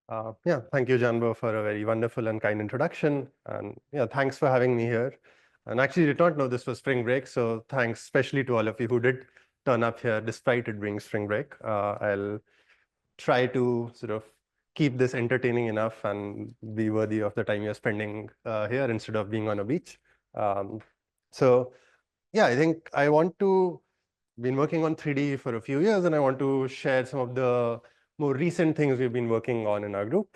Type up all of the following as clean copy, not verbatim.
Yeah, thank you, Janbo, for a very wonderful and kind introduction. And yeah, thanks for having me here. And actually did not know this was spring break, so thanks especially to all of you who did turn up here despite it being spring break. I'll try to sort of keep this entertaining enough and be worthy of the time you're spending here instead of being on a beach. Um, so yeah, I think I want to been working on 3D for a few years, and I want to share some of the more recent things we've been working on in our group,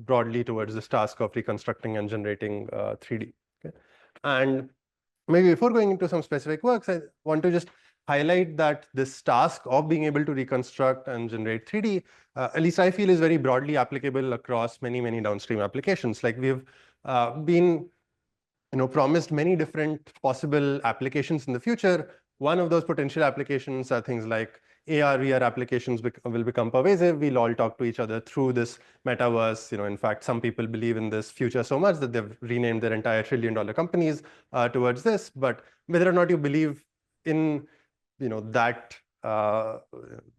broadly towards this task of reconstructing and generating 3D. Okay? And maybe before going into some specific works, I want to just highlight that this task of being able to reconstruct and generate 3D, at least I feel, is very broadly applicable across many, many downstream applications. Like we've been promised many different possible applications in the future. One of those potential applications are things like AR, VR applications will become pervasive. We'll all talk to each other through this metaverse. In fact, some people believe in this future so much that they've renamed their entire trillion-dollar companies towards this. But whether or not you believe in, that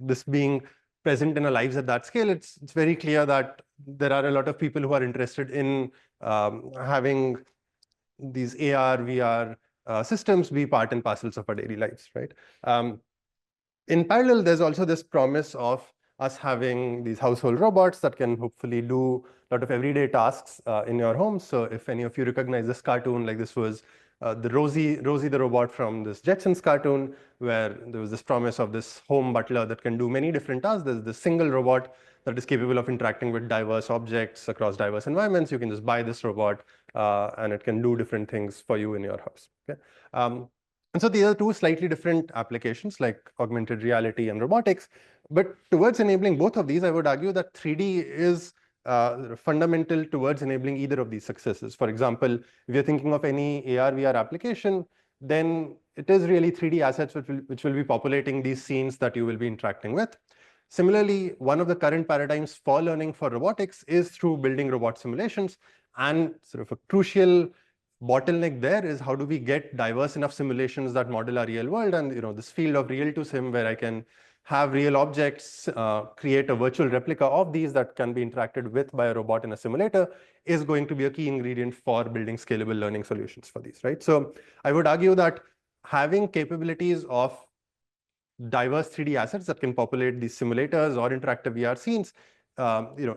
this being present in our lives at that scale, it's very clear that there are a lot of people who are interested in having these AR, VR systems be part and parcels of our daily lives, right? In parallel, there's also this promise of us having these household robots that can hopefully do a lot of everyday tasks in your home. So if any of you recognize this cartoon, like this was the Rosie the robot from this Jetsons cartoon, where there was this promise of this home butler that can do many different tasks. There's this single robot that is capable of interacting with diverse objects across diverse environments. You can just buy this robot and it can do different things for you in your house. Okay? And so these are two slightly different applications like augmented reality and robotics. But towards enabling both of these, I would argue that 3D is fundamental towards enabling either of these successes. For example, if you're thinking of any AR, VR application, then it is really 3D assets which will be populating these scenes that you will be interacting with. Similarly, one of the current paradigms for learning for robotics is through building robot simulations. And sort of a crucial bottleneck there is how do we get diverse enough simulations that model our real world, and this field of real to sim where I can have real objects, create a virtual replica of these that can be interacted with by a robot in a simulator is going to be a key ingredient for building scalable learning solutions for these, right? So I would argue that having capabilities of diverse 3D assets that can populate these simulators or interactive VR scenes,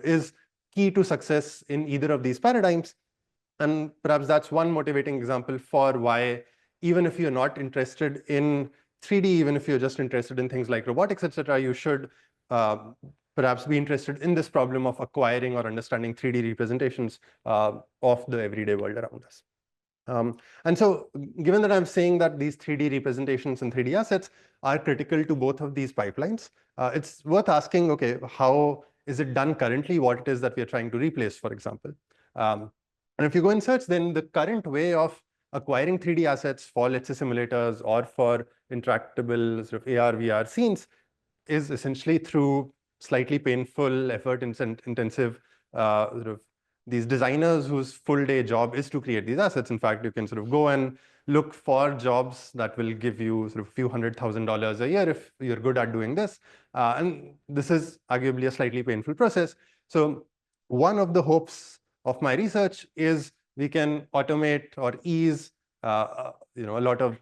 is key to success in either of these paradigms. And perhaps that's one motivating example for why, even if you're not interested in 3D, even if you're just interested in things like robotics, etc., you should perhaps be interested in this problem of acquiring or understanding 3D representations of the everyday world around us. And so given that I'm saying that these 3D representations and 3D assets are critical to both of these pipelines, it's worth asking, okay, how is it done currently? What it is that we are trying to replace, for example. And if you go and search, then the current way of acquiring 3D assets for, let's say, simulators or for interactable sort of AR, VR scenes is essentially through slightly painful, effort-intensive sort of these designers whose full day job is to create these assets. In fact, you can sort of go and look for jobs that will give you sort of a few $100,000 a year if you're good at doing this. And this is arguably a slightly painful process. So one of the hopes of my research is we can automate or ease a lot of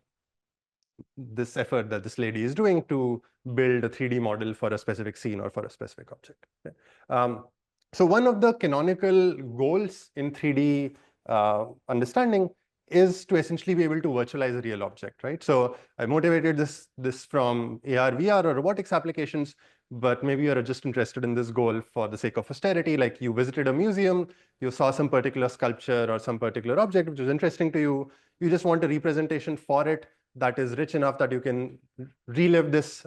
this effort that this lady is doing to build a 3D model for a specific scene or for a specific object. Okay? So one of the canonical goals in 3D understanding is to essentially be able to virtualize a real object, right? So I motivated this from AR, VR, or robotics applications, but maybe you're just interested in this goal for the sake of austerity, like you visited a museum, you saw some particular sculpture or some particular object which was interesting to you, you just want a representation for it that is rich enough that you can relive this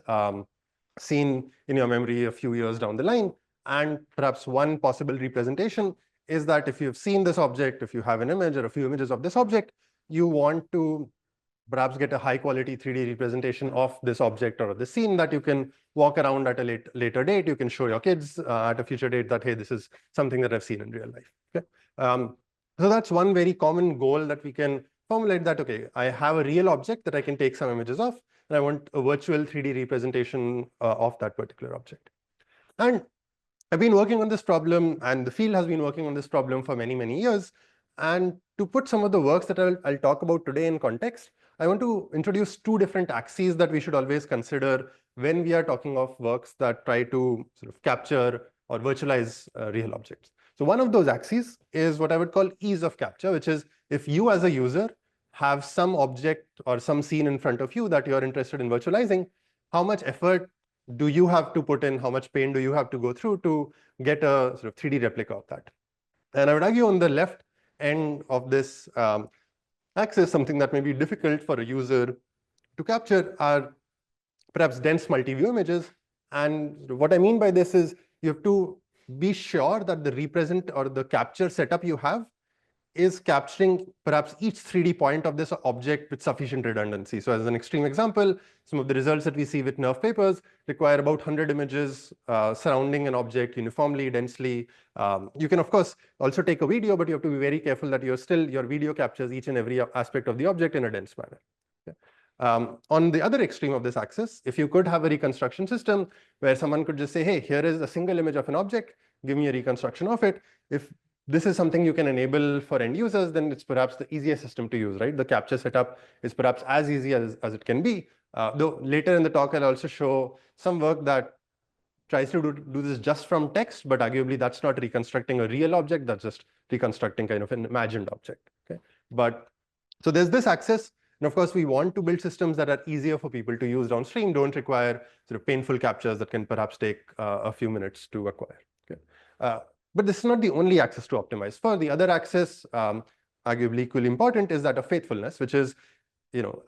scene in your memory a few years down the line. And perhaps one possible representation is that if you've seen this object, if you have an image or a few images of this object, you want to perhaps get a high quality 3D representation of this object or the scene that you can walk around at a later date. You can show your kids at a future date that, hey, this is something that I've seen in real life. Okay? So that's one very common goal that we can formulate, that, okay, I have a real object that I can take some images of, and I want a virtual 3D representation of that particular object. And I've been working on this problem, and the field has been working on this problem for many, many years. And to put some of the works that I'll talk about today in context, I want to introduce two different axes that we should always consider when we are talking of works that try to sort of capture or virtualize real objects. So one of those axes is what I would call ease of capture, which is if you as a user have some object or some scene in front of you that you're interested in virtualizing, how much effort do you have to put in, how much pain do you have to go through to get a sort of 3D replica of that? And I would argue on the left end of this axis, something that may be difficult for a user to capture are perhaps dense multi-view images. And what I mean by this is you have to be sure that the represent or the capture setup you have is capturing perhaps each 3D point of this object with sufficient redundancy. So as an extreme example, some of the results that we see with nerve papers require about 100 images surrounding an object uniformly, densely. You can, of course, also take a video, but you have to be very careful that your video captures each and every aspect of the object in a dense manner. Okay. On the other extreme of this axis, if you could have a reconstruction system where someone could just say, hey, here is a single image of an object, give me a reconstruction of it. If this is something you can enable for end users, then it's perhaps the easiest system to use, right? The capture setup is perhaps as easy as it can be. Though later in the talk, I'll also show some work that tries to do this just from text, but arguably that's not reconstructing a real object, that's just reconstructing kind of an imagined object, okay? But so there's this axis, and of course we want to build systems that are easier for people to use downstream, don't require sort of painful captures that can perhaps take a few minutes to acquire, okay? But this is not the only axis to optimize for. The other axis, arguably equally important, is that of faithfulness, which is,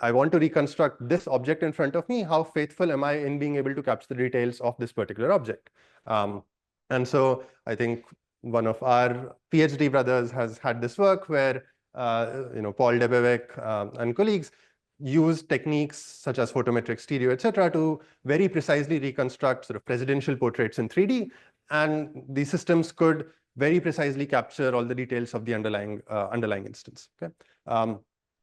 I want to reconstruct this object in front of me. How faithful am I in being able to capture the details of this particular object? And so I think one of our PhD brothers has had this work where, Paul Debevec and colleagues use techniques such as photometric stereo, etc., to very precisely reconstruct sort of presidential portraits in 3D. And these systems could very precisely capture all the details of the underlying instance. Okay.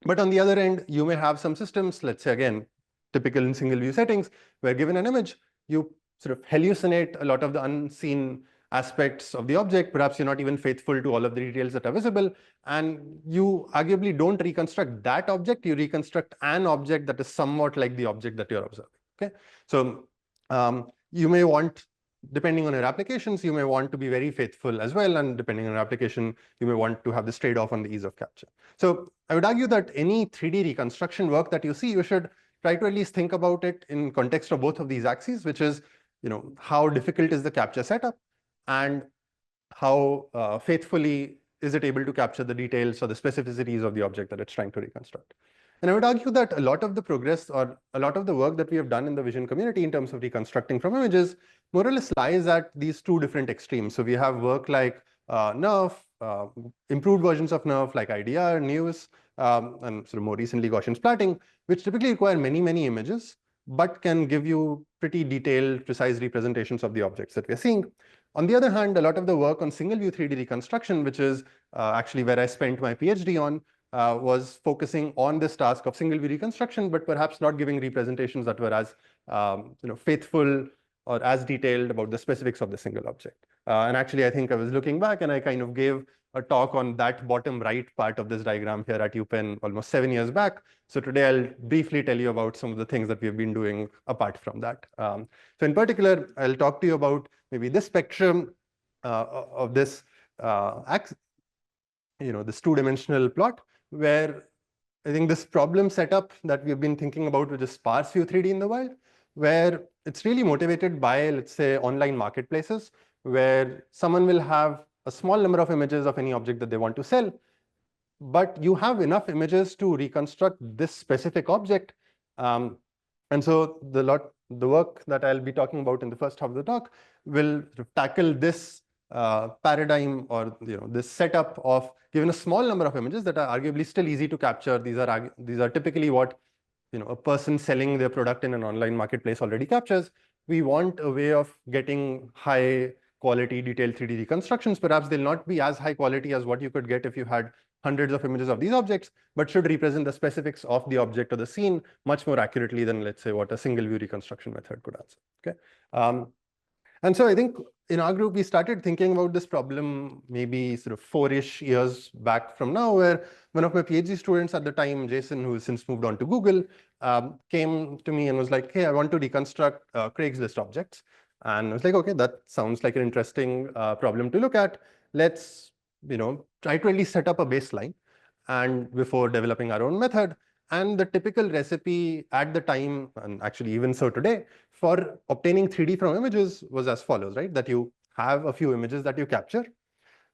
But on the other end, you may have some systems, let's say again, typical in single view settings, where given an image, you sort of hallucinate a lot of the unseen aspects of the object. Perhaps you're not even faithful to all of the details that are visible, and you arguably don't reconstruct that object, you reconstruct an object that is somewhat like the object that you're observing. Okay. So you may want, depending on your applications, you may want to be very faithful as well, and depending on your application, you may want to have this trade-off on the ease of capture. So I would argue that any 3D reconstruction work that you see, you should try to at least think about it in context of both of these axes, which is, how difficult is the capture setup, and how faithfully is it able to capture the details or the specificities of the object that it's trying to reconstruct. And I would argue that a lot of the progress or a lot of the work that we have done in the vision community in terms of reconstructing from images more or less lies at these two different extremes. So we have work like NERF, improved versions of NERF like IDR, News, and sort of more recently Gaussian splatting, which typically require many, many images, but can give you pretty detailed, precise representations of the objects that we're seeing. On the other hand, a lot of the work on single view 3D reconstruction, which is actually where I spent my PhD on, was focusing on this task of single view reconstruction, but perhaps not giving representations that were as faithful or as detailed about the specifics of the single object. And actually, I think I was looking back and I kind of gave a talk on that bottom right part of this diagram here at UPenn almost 7 years back. So today I'll briefly tell you about some of the things that we've been doing apart from that. So in particular, I'll talk to you about maybe this spectrum of this this two-dimensional plot, where I think this problem setup that we've been thinking about, which is sparse view 3D in the world, where it's really motivated by, let's say, online marketplaces, where someone will have a small number of images of any object that they want to sell, but you have enough images to reconstruct this specific object. And so the work that I'll be talking about in the first half of the talk will tackle this paradigm or this setup of, given a small number of images that are arguably still easy to capture. These are typically what a person selling their product in an online marketplace already captures. We want a way of getting high quality detailed 3D reconstructions. Perhaps they'll not be as high quality as what you could get if you had hundreds of images of these objects, but should represent the specifics of the object or the scene much more accurately than, let's say, what a single view reconstruction method could answer. Okay. And so I think in our group, we started thinking about this problem maybe sort of 4-ish years back from now, where one of my PhD students at the time, Jason, who has since moved on to Google, came to me and was like, hey, I want to reconstruct Craigslist objects. And I was like, okay, that sounds like an interesting problem to look at. Let's, try to at least set up a baseline and before developing our own method. And the typical recipe at the time, and actually even so today, for obtaining 3D from images was as follows, right? That you have a few images that you capture,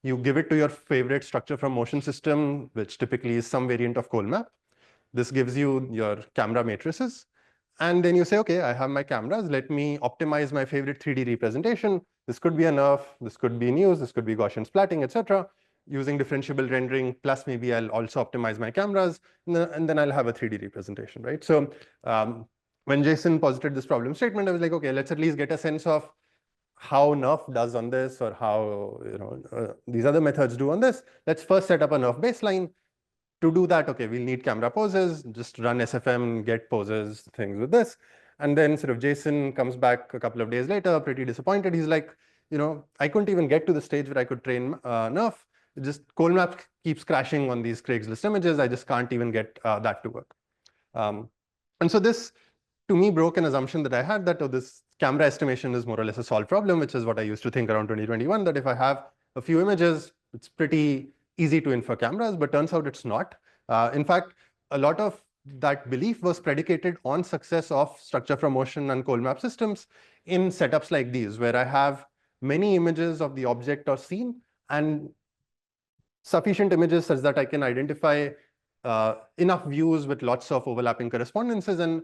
you give it to your favorite structure from motion system, which typically is some variant of Colmap. This gives you your camera matrices. And then you say, okay, I have my cameras, let me optimize my favorite 3D representation. This could be a nerf, this could be news, this could be Gaussian splatting, etc. Using differentiable rendering, plus maybe I'll also optimize my cameras, and then I'll have a 3D representation, right? So when Jason posited this problem statement, I was like, okay, let's at least get a sense of how nerf does on this, or how these other methods do on this. Let's first set up a nerf baseline. To do that, okay, we'll need camera poses, just run SFM, get poses, things with this. And then sort of Jason comes back a couple of days later, pretty disappointed. He's like, I couldn't even get to the stage where I could train nerf. Just Colmap keeps crashing on these Craigslist images. I just can't even get that to work. And so this, to me, broke an assumption that I had that this camera estimation is more or less a solved problem, which is what I used to think around 2021, that if I have a few images, it's pretty easy to infer cameras, but turns out it's not. In fact, a lot of that belief was predicated on success of structure from motion and Colmap systems in setups like these, where I have many images of the object or scene and sufficient images such that I can identify enough views with lots of overlapping correspondences. And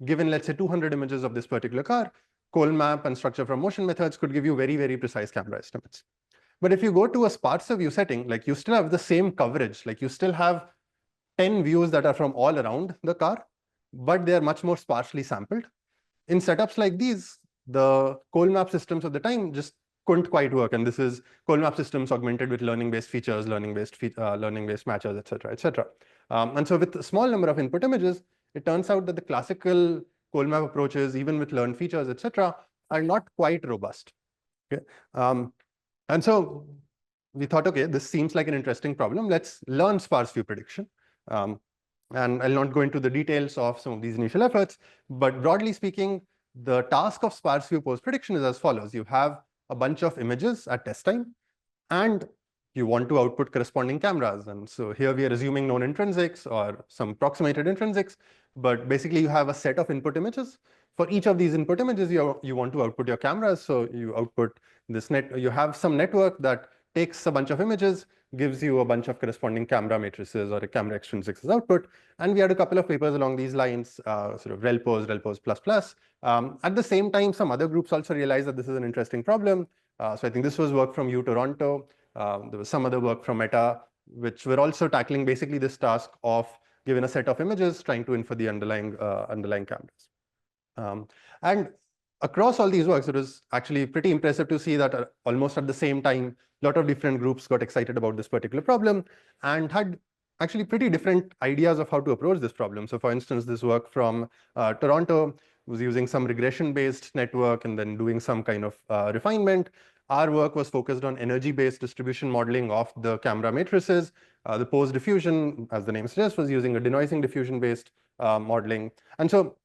given, let's say, 200 images of this particular car, Colmap and structure from motion methods could give you very, very precise camera estimates. But if you go to a sparse-view setting, like you still have the same coverage, like you still have 10 views that are from all around the car, but they're much more sparsely sampled. In setups like these, the Colmap systems of the time just couldn't quite work. And this is Colmap systems augmented with learning-based features, learning-based matches, et cetera, et cetera. And so with a small number of input images, it turns out that the classical Colmap approaches, even with learned features, et cetera, are not quite robust. Okay. And so we thought, okay, this seems like an interesting problem. Let's learn sparse-view prediction. And I'll not go into the details of some of these initial efforts, but broadly speaking, the task of sparse-view post-prediction is as follows. You have a bunch of images at test time, and you want to output corresponding cameras. And so here we are assuming known intrinsics or some approximated intrinsics, but basically you have a set of input images. For each of these input images, you want to output your cameras. So you output this you have some network that takes a bunch of images, gives you a bunch of corresponding camera matrices or a camera extrinsics as output. And we had a couple of papers along these lines, sort of relpos plus. At the same time, some other groups also realized that this is an interesting problem. So I think this was work from U Toronto. There was some other work from Meta, which were also tackling basically this task of, given a set of images, trying to infer the underlying cameras. And across all these works, it was actually pretty impressive to see that almost at the same time, a lot of different groups got excited about this particular problem and had actually pretty different ideas of how to approach this problem. So for instance, this work from Toronto was using some regression-based network and then doing some kind of refinement. Our work was focused on energy-based distribution modeling of the camera matrices. The pose diffusion, as the name suggests, was using a denoising diffusion-based modeling. And so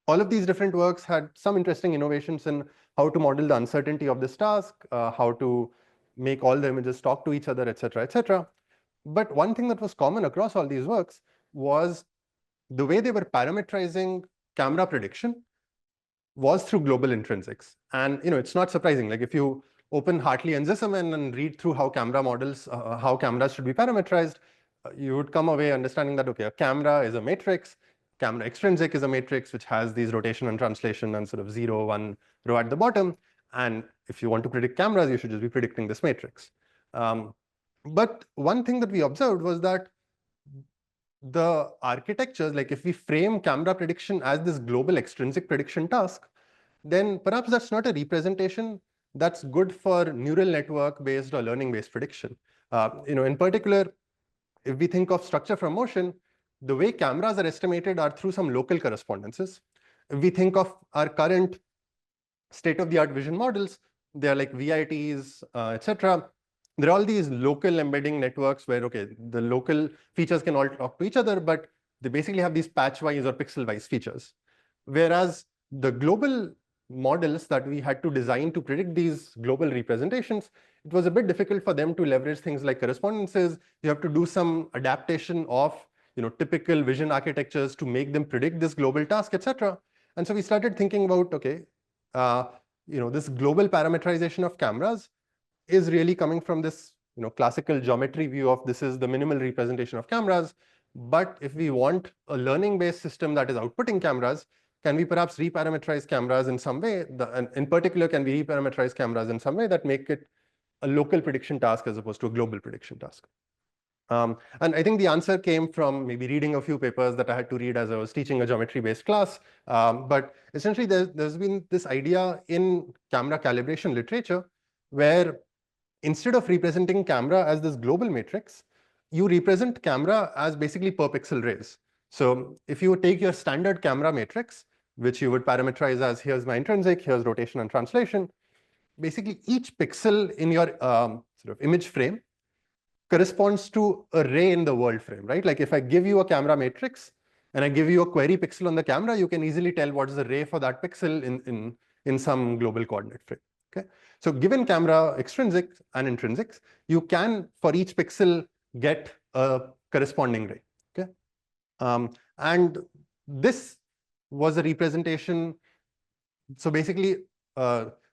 all of these different works had some interesting innovations in how to model the uncertainty of this task, how to make all the images talk to each other, et cetera, et cetera. But one thing that was common across all these works was the way they were parametrizing camera prediction was through global intrinsics. And it's not surprising. Like if you open Hartley and Zisserman and read through how camera models, how cameras should be parametrized, you would come away understanding that, okay, a camera is a matrix. Camera extrinsic is a matrix which has these rotation and translation and sort of 0, 1 row at the bottom. And if you want to predict cameras, you should just be predicting this matrix. But one thing that we observed was that the architectures, like if we frame camera prediction as this global extrinsic prediction task, then perhaps that's not a representation that's good for neural network-based or learning-based prediction. In particular, if we think of structure from motion, the way cameras are estimated are through some local correspondences. If we think of our current state-of-the-art vision models, They are like VITs, etc. There are all these local embedding networks where, okay, the local features can all talk to each other, but they basically have these patch-wise or pixel-wise features. Whereas the global models that we had to design to predict these global representations, it was a bit difficult for them to leverage things like correspondences. You have to do some adaptation of typical vision architectures to make them predict this global task, etc. And so we started thinking about, okay, this global parametrization of cameras is really coming from this classical geometry view of this is the minimal representation of cameras. But if we want a learning-based system that is outputting cameras, can we perhaps reparameterize cameras in some way? And in particular, can we reparameterize cameras in some way that make it a local prediction task as opposed to a global prediction task? And I think the answer came from maybe reading a few papers that I had to read as I was teaching a geometry-based class. But essentially, there's been this idea in camera calibration literature where instead of representing camera as this global matrix, you represent camera as basically per pixel rays. So if you take your standard camera matrix, which you would parameterize as here's my intrinsic, here's rotation and translation, basically each pixel in your sort of image frame corresponds to a ray in the world frame, right? Like if I give you a camera matrix and I give you a query pixel on the camera, you can easily tell what is the ray for that pixel in some global coordinate frame. Okay, so given camera extrinsics and intrinsics, you can for each pixel get a corresponding ray. Okay, and this was a representation. So basically,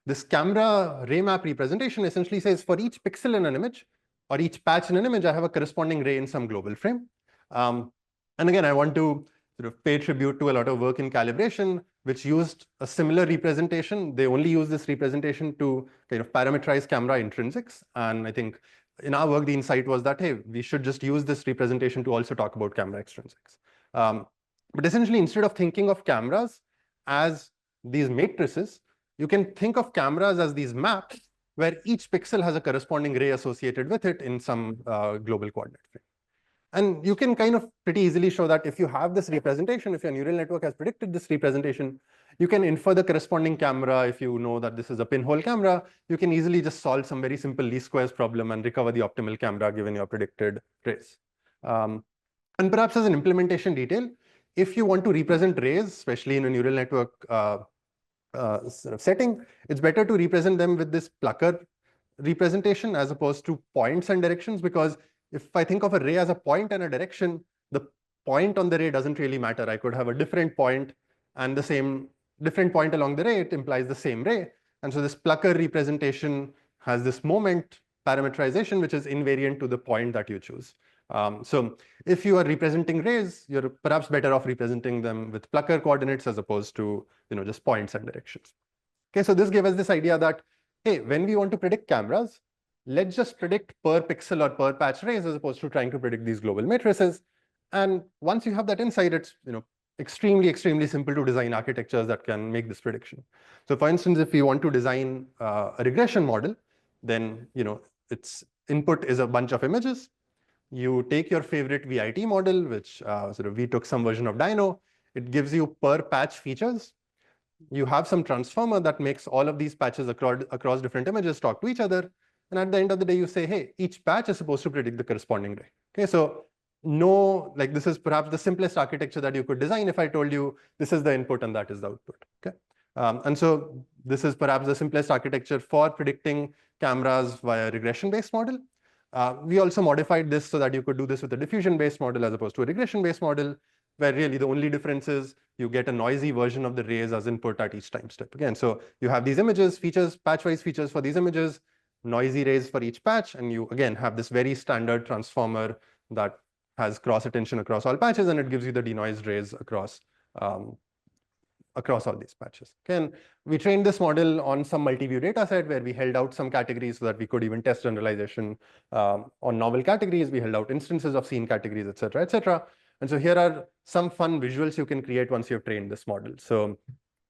this camera ray map representation essentially says for each pixel in an image or each patch in an image, I have a corresponding ray in some global frame. And again, I want to sort of pay tribute to a lot of work in calibration, which used a similar representation. They only use this representation to kind of parameterize camera intrinsics. And I think in our work, the insight was that, hey, we should just use this representation to also talk about camera extrinsics. But essentially, instead of thinking of cameras as these matrices, you can think of cameras as these maps where each pixel has a corresponding ray associated with it in some global coordinate frame. And you can kind of pretty easily show that if you have this representation, if your neural network has predicted this representation, you can infer the corresponding camera. If you know that this is a pinhole camera, you can easily just solve some very simple least squares problem and recover the optimal camera given your predicted rays. And perhaps as an implementation detail, if you want to represent rays, especially in a neural network sort of setting, it's better to represent them with this plucker representation as opposed to points and directions, because if I think of a ray as a point and a direction, the point on the ray doesn't really matter. I could have a different point and the same different point along the ray, it implies the same ray. And so this plucker representation has this moment parameterization, which is invariant to the point that you choose. So if you are representing rays, you're perhaps better off representing them with plucker coordinates as opposed to just points and directions. Okay, so this gave us this idea that, hey, when we want to predict cameras, let's just predict per pixel or per patch rays as opposed to trying to predict these global matrices. And once you have that insight, it's extremely simple to design architectures that can make this prediction. So for instance, if you want to design a regression model, then its input is a bunch of images. You take your favorite VIT model, which we took some version of Dino. It gives you per patch features. You have some transformer that makes all of these patches across different images talk to each other. And at the end of the day, you say, hey, each patch is supposed to predict the corresponding ray. Okay, so this is perhaps the simplest architecture that you could design if I told you this is the input and that is the output. Okay, and so this is perhaps the simplest architecture for predicting cameras via regression-based model. We also modified this so that you could do this with a diffusion-based model as opposed to a regression-based model, where really the only difference is you get a noisy version of the rays as input at each time step. Again, so you have these images, features, patch-wise features for these images, noisy rays for each patch, and you again have this very standard transformer that has cross attention across all patches, and it gives you the denoised rays across all these patches. Okay, and we trained this model on some multi-view data set where we held out some categories so that we could even test generalization on novel categories. We held out instances of scene categories, et cetera, et cetera. And so here are some fun visuals you can create once you've trained this model. So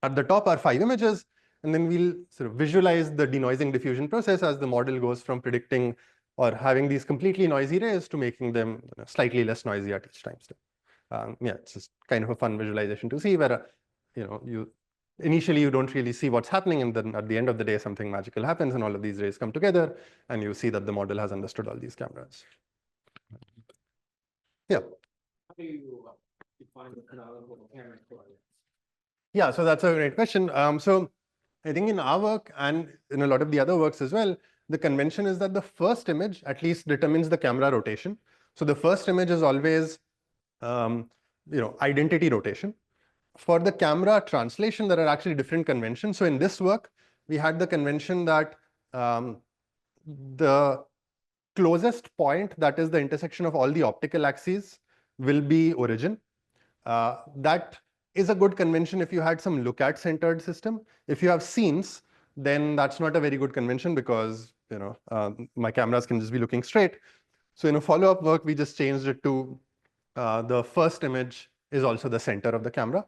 at the top are 5 images, and then we'll sort of visualize the denoising diffusion process as the model goes from predicting or having these completely noisy rays to making them slightly less noisy at each time step. Yeah, it's just kind of a fun visualization to see where you initially you don't really see what's happening, and then at the end of the day, something magical happens, and all of these rays come together, and you see that the model has understood all these cameras. Yeah. How do you define the canonical camera coordinates? Yeah, so that's a great question. So I think in our work and in a lot of the other works as well, the convention is that the first image at least determines the camera rotation. So the first image is always, identity rotation. For the camera translation, there are actually different conventions. So in this work, we had the convention that the closest point, that is the intersection of all the optical axes, will be origin. That is a good convention if you had some look-at-centered system. If you have scenes, then that's not a very good convention because my cameras can just be looking straight. So in a follow-up work, we just changed it to the first image is also the center of the camera.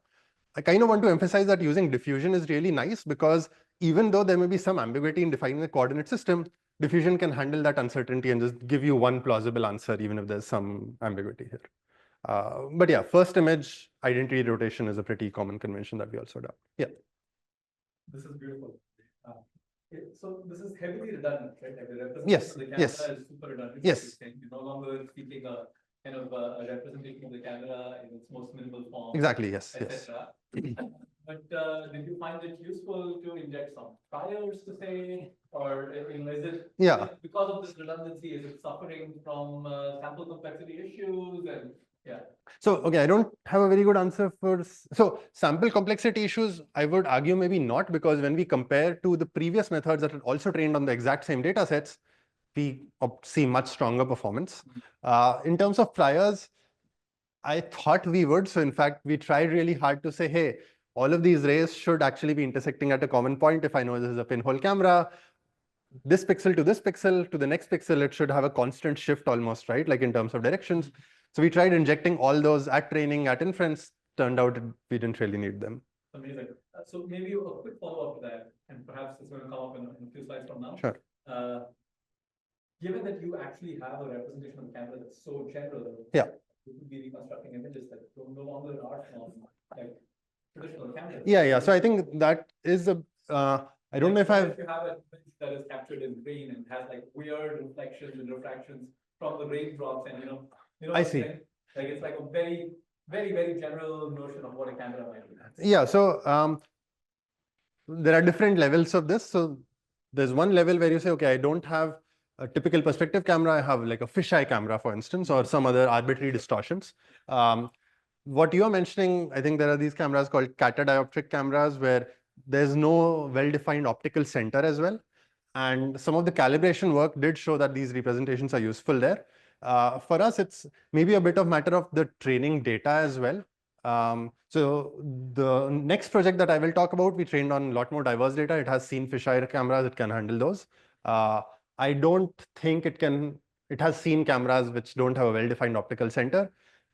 I kind of want to emphasize that using diffusion is really nice because even though there may be some ambiguity in defining the coordinate system, diffusion can handle that uncertainty and just give you one plausible answer, even if there's some ambiguity here. But yeah, first image identity rotation is a pretty common convention that we also do. Yeah. This is beautiful. So this is heavily redundant, right? Like the representation Yes, of the camera yes. is super redundant. Yes. You're no longer speaking a kind of a representation of the camera in its most minimal form. Exactly, yes, yes. Etc. But did you find it useful to inject some priors to say, or is it because of this redundancy, is it suffering from sample complexity issues? And yeah. So, okay, I don't have a very good answer for, so sample complexity issues, I would argue maybe not, because when we compare to the previous methods that are also trained on the exact same data sets, we see much stronger performance. In terms of priors, I thought we would. So in fact, we tried really hard to say, hey, all of these rays should actually be intersecting at a common point. If I know this is a pinhole camera, this pixel to the next pixel, it should have a constant shift almost, right? Like in terms of directions. So we tried injecting all those at training, at inference. Turned out we didn't really need them. Amazing. So maybe a quick follow-up to that, and perhaps it's going to come up in a few slides from now. Sure. Given that you actually have a representation of the camera that's so general, yeah, you could be reconstructing images that no longer are from like traditional cameras. Yeah. So I think that is a. I don't know if If you have an image that is captured in green and has like weird reflections and refractions from the raindrops, and I see. Like it's like a very, very, very general notion of what a camera might be. Yeah. So there are different levels of this. So there's one level where you say, okay, I don't have a typical perspective camera. I have like a fisheye camera, for instance, or some other arbitrary distortions. What you're mentioning, I think there are these cameras called catadioptric cameras where there's no well-defined optical center as well. And some of the calibration work did show that these representations are useful there. For us, it's maybe a bit of matter of the training data as well. So the next project that I will talk about, we trained on a lot more diverse data. It has seen fisheye cameras that can handle those. I don't think it has seen cameras which don't have a well-defined optical center.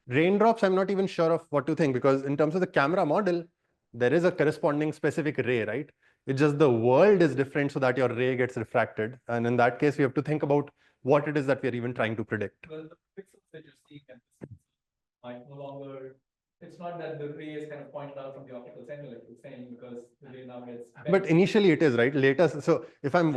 Raindrops, I'm not even sure of what to think, because in terms of the camera model, there is a corresponding specific ray, right? It's just the world is different so that your ray gets refracted. And in that case, we have to think about what it is that we're even trying to predict. Well, the pixels that you're seeing at this might no longer, it's not that the ray is kind of pointed out from the optical center, like you're saying, because the ray now gets bent. But initially it is, right? Later, so if I'm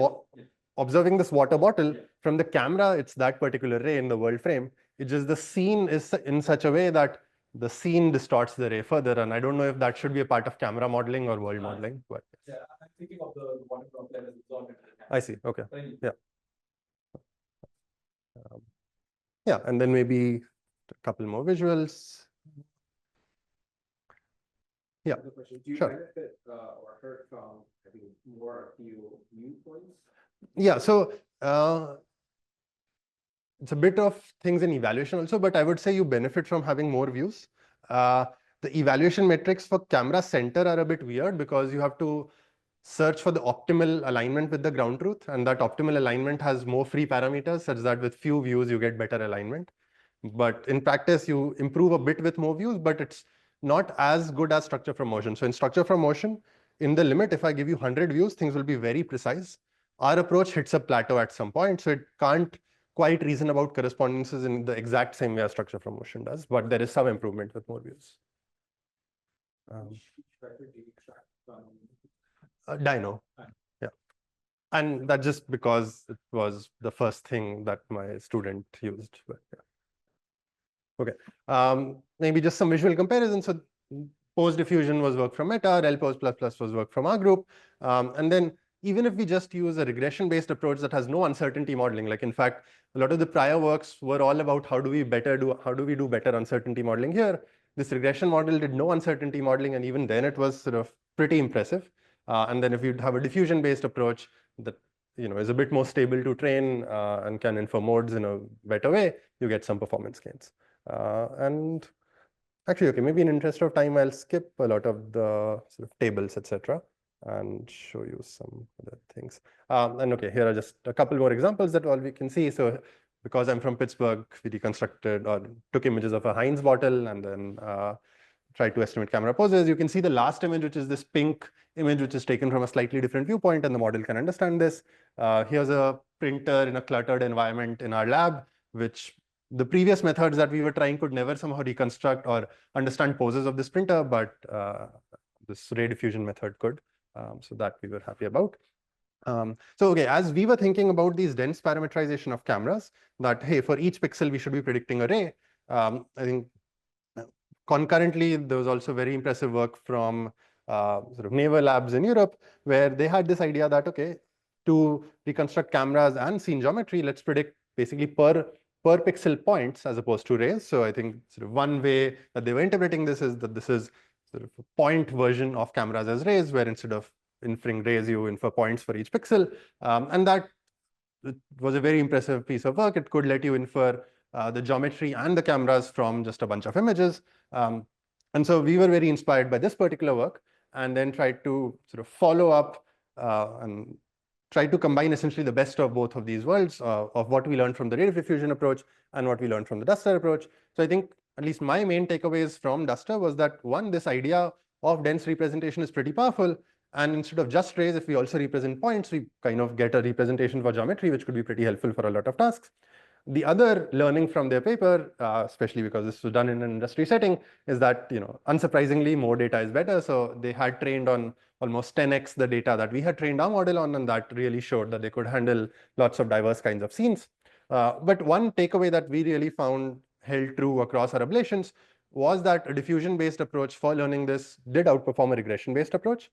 observing this water bottle from the camera, it's that particular ray in the world frame. It's just the scene is in such a way that the scene distorts the ray further. And I don't know if that should be a part of camera modeling or world modeling. But yeah, I'm thinking of the water drop that is absorbed into the camera. I see. Okay. Yeah. Yeah, and then maybe a couple more visuals. Yeah. Do you benefit or hurt from having more viewpoints? Yeah, so it's a bit of things in evaluation also, but I would say you benefit from having more views. The evaluation metrics for camera center are a bit weird because you have to search for the optimal alignment with the ground truth, and that optimal alignment has more free parameters such that with few views you get better alignment. But in practice, you improve a bit with more views, but it's not as good as structure from motion. So in structure from motion, in the limit, if I give you 100 views, things will be very precise. Our approach hits a plateau at some point, so it can't quite reason about correspondences in the exact same way as structure from motion does, but there is some improvement with more views. Which vector do you extract Dino. Yeah. And that's just because it was the first thing that my student used. But yeah. Okay. Maybe just some visual comparisons. So post diffusion was work from Meta, del post plus was work from our group. And then even if we just use a regression-based approach that has no uncertainty modeling, like in fact, a lot of the prior works were all about how do we do better uncertainty modeling here. This regression model did no uncertainty modeling, and even then it was sort of pretty impressive. And then if you have a diffusion-based approach that is a bit more stable to train and can infer modes in a better way, you get some performance gains. And actually, okay, maybe in interest of time, I'll skip a lot of the sort of tables, etc., and show you some other things. And okay, here are just a couple more examples that all we can see. So because I'm from Pittsburgh, we reconstructed or took images of a Heinz bottle and then tried to estimate camera poses. You can see the last image, which is this pink image, which is taken from a slightly different viewpoint, and the model can understand this. Here's a printer in a cluttered environment in our lab, which the previous methods that we were trying could never somehow reconstruct or understand poses of this printer, but this ray diffusion method could. So that we were happy about. So okay, as we were thinking about these dense parametrization of cameras, that hey, for each pixel we should be predicting a ray. I think concurrently there was also very impressive work from sort of naval labs in Europe, where they had this idea that okay, to reconstruct cameras and scene geometry, let's predict basically per pixel points as opposed to rays. So I think sort of one way that they were interpreting this is that this is sort of a point version of cameras as rays, where instead of inferring rays, you infer points for each pixel. And that was a very impressive piece of work. It could let you infer the geometry and the cameras from just a bunch of images. And so we were very inspired by this particular work, and then tried to sort of follow up and try to combine essentially the best of both of these worlds of what we learned from the ray diffusion approach and what we learned from the Duster approach. So I think at least my main takeaways from Duster was that one, this idea of dense representation is pretty powerful. And instead of just rays, if we also represent points, we kind of get a representation for geometry, which could be pretty helpful for a lot of tasks. The other learning from their paper, especially because this was done in an industry setting, is that, unsurprisingly, more data is better. So they had trained on almost 10x the data that we had trained our model on, and that really showed that they could handle lots of diverse kinds of scenes. But one takeaway that we really found held true across our ablations was that a diffusion-based approach for learning this did outperform a regression-based approach.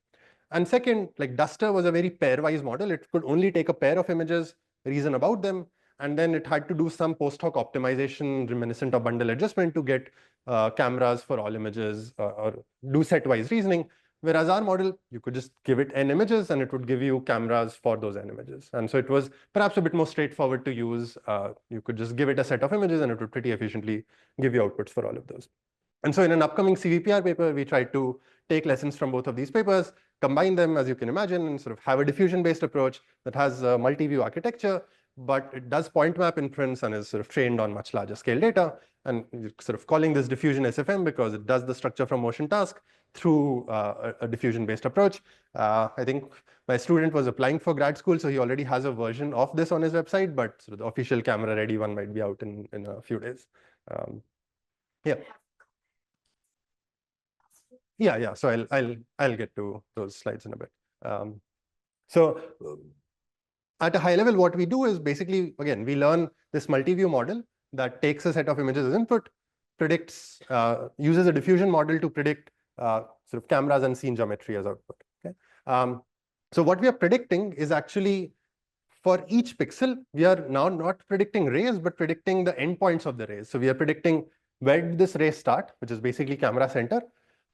And second, like Duster was a very pairwise model. It could only take a pair of images, reason about them, and then it had to do some post hoc optimization reminiscent of bundle adjustment to get cameras for all images or do set-wise reasoning. Whereas our model, you could just give it n images and it would give you cameras for those n images. And so it was perhaps a bit more straightforward to use. You could just give it a set of images and it would pretty efficiently give you outputs for all of those. And so in an upcoming CVPR paper, we tried to take lessons from both of these papers, combine them, as you can imagine, and sort of have a diffusion-based approach that has a multi-view architecture, but it does point map inference and is sort of trained on much larger scale data. And we're sort of calling this DiffusionSfM because it does the structure from motion task through a diffusion-based approach. I think my student was applying for grad school, so he already has a version of this on his website, but sort of the official camera-ready one might be out in a few days. Yeah. Yeah. So I'll get to those slides in a bit. So at a high level, what we do is basically, again, we learn this multi-view model that takes a set of images as input, predicts, uses a diffusion model to predict sort of cameras and scene geometry as output. Okay. So what we are predicting is actually for each pixel, we are now not predicting rays, but predicting the endpoints of the rays. So we are predicting where did this ray start, which is basically camera center.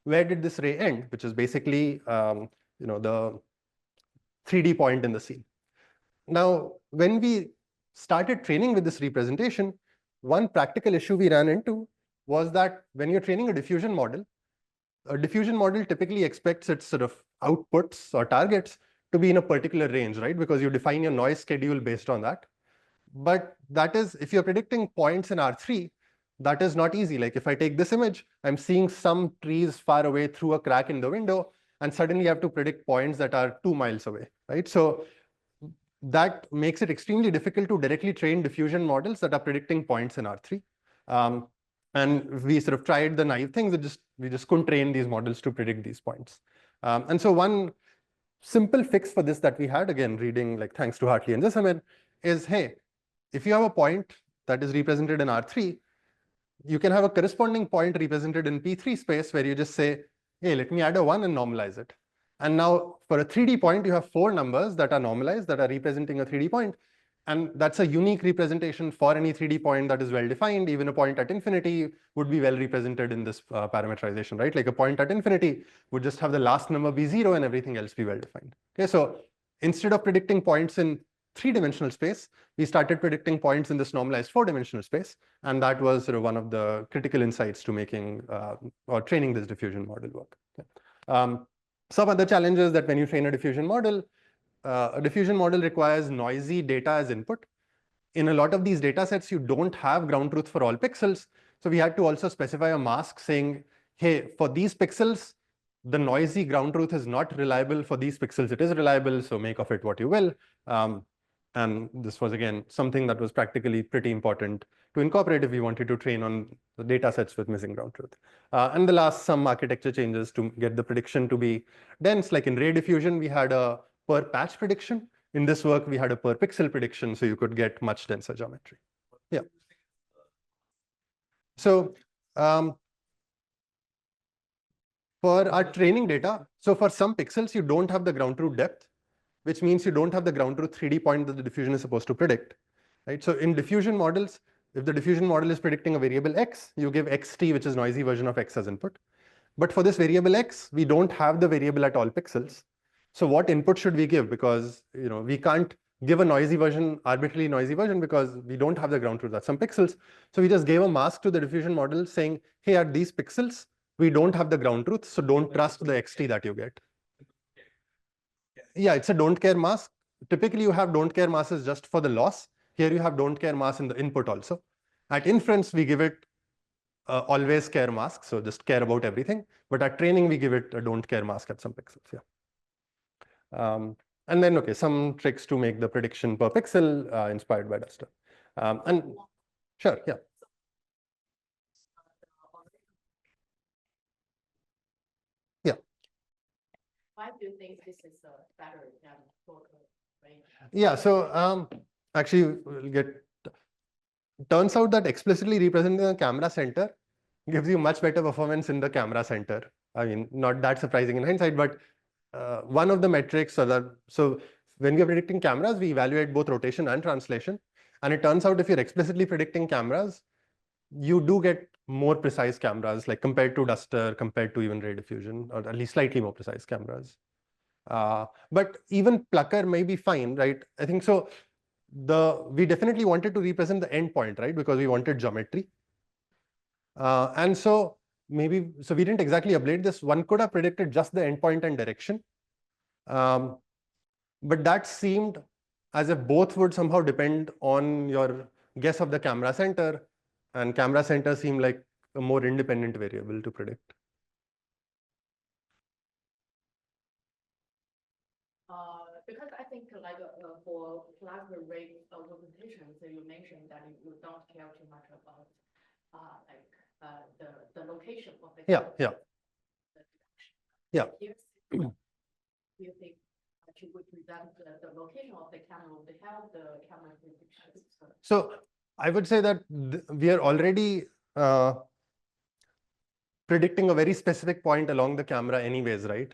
Where did this ray end, which is basically the 3D point in the scene. Now, when we started training with this representation, one practical issue we ran into was that when you're training a diffusion model typically expects its sort of outputs or targets to be in a particular range, right? Because you define your noise schedule based on that. But that is, if you're predicting points in R3, that is not easy. Like if I take this image, I'm seeing some trees far away through a crack in the window, and suddenly I have to predict points that are 2 miles away, right? So that makes it extremely difficult to directly train diffusion models that are predicting points in R3. And we sort of tried the naive things that we just couldn't train these models to predict these points. And so one simple fix for this that we had, again, reading like thanks to Hartley and Jessamine, is, hey, if you have a point that is represented in R3, you can have a corresponding point represented in P3 space where you just say, hey, let me add a 1 and normalize it. And now for a 3D point, you have 4 numbers that are normalized, that are representing a 3D point. And that's a unique representation for any 3D point that is well defined. Even a point at infinity would be well represented in this parametrization, right? Like a point at infinity would just have the last number be 0 and everything else be well defined. Okay, so instead of predicting points in 3-dimensional space, we started predicting points in this normalized 4-dimensional space. And that was sort of one of the critical insights to making or training this diffusion model work. Okay. Some other challenges that when you train a diffusion model requires noisy data as input. In a lot of these data sets, you don't have ground truth for all pixels. So we had to also specify a mask saying, hey, for these pixels, the noisy ground truth is not reliable. For these pixels, it is reliable. So make of it what you will. And this was, again, something that was practically pretty important to incorporate if we wanted to train on the data sets with missing ground truth. And the last, some architecture changes to get the prediction to be dense. Like in ray diffusion, we had a per patch prediction. In this work, we had a per pixel prediction, so you could get much denser geometry. Yeah. So for our training data, so for some pixels, you don't have the ground truth depth, which means you don't have the ground truth 3D point that the diffusion is supposed to predict, right? So in diffusion models, if the diffusion model is predicting a variable x, you give xt, which is noisy version of x as input. But for this variable x, we don't have the variable at all pixels. So what input should we give? Because we can't give a noisy version, arbitrarily noisy version, because we don't have the ground truth at some pixels. So we just gave a mask to the diffusion model saying, hey, at these pixels, we don't have the ground truth, so don't trust the xt that you get. Yeah, it's a don't care mask. Typically, you have don't care masses just for the loss. Here you have don't care mass in the input also. At inference, we give it always care mask, so just care about everything. But at training, we give it a don't care mask at some pixels. Yeah. And then, okay, some tricks to make the prediction per pixel inspired by Duster. And sure, yeah. Yeah. Why do you think this is better than local range? Yeah, so actually, we'll get. Turns out that explicitly representing the camera center gives you much better performance in the camera center. I mean, not that surprising in hindsight, but one of the metrics, so when we are predicting cameras, we evaluate both rotation and translation. And it turns out if you're explicitly predicting cameras, you do get more precise cameras, like compared to Duster, compared to even ray diffusion, or at least slightly more precise cameras. But even Plucker may be fine, right? I think so. We definitely wanted to represent the endpoint, right? Because we wanted geometry. And so we didn't exactly ablate this. One could have predicted just the endpoint and direction. But that seemed as if both would somehow depend on your guess of the camera center, and camera center seemed like a more independent variable to predict. Because I think like for Plucker ray representation, so you mentioned that you don't care too much about the location of the camera. Yeah. Do you think to represent the location of the camera would help the camera prediction? So I would say that we are already predicting a very specific point along the camera anyways, right?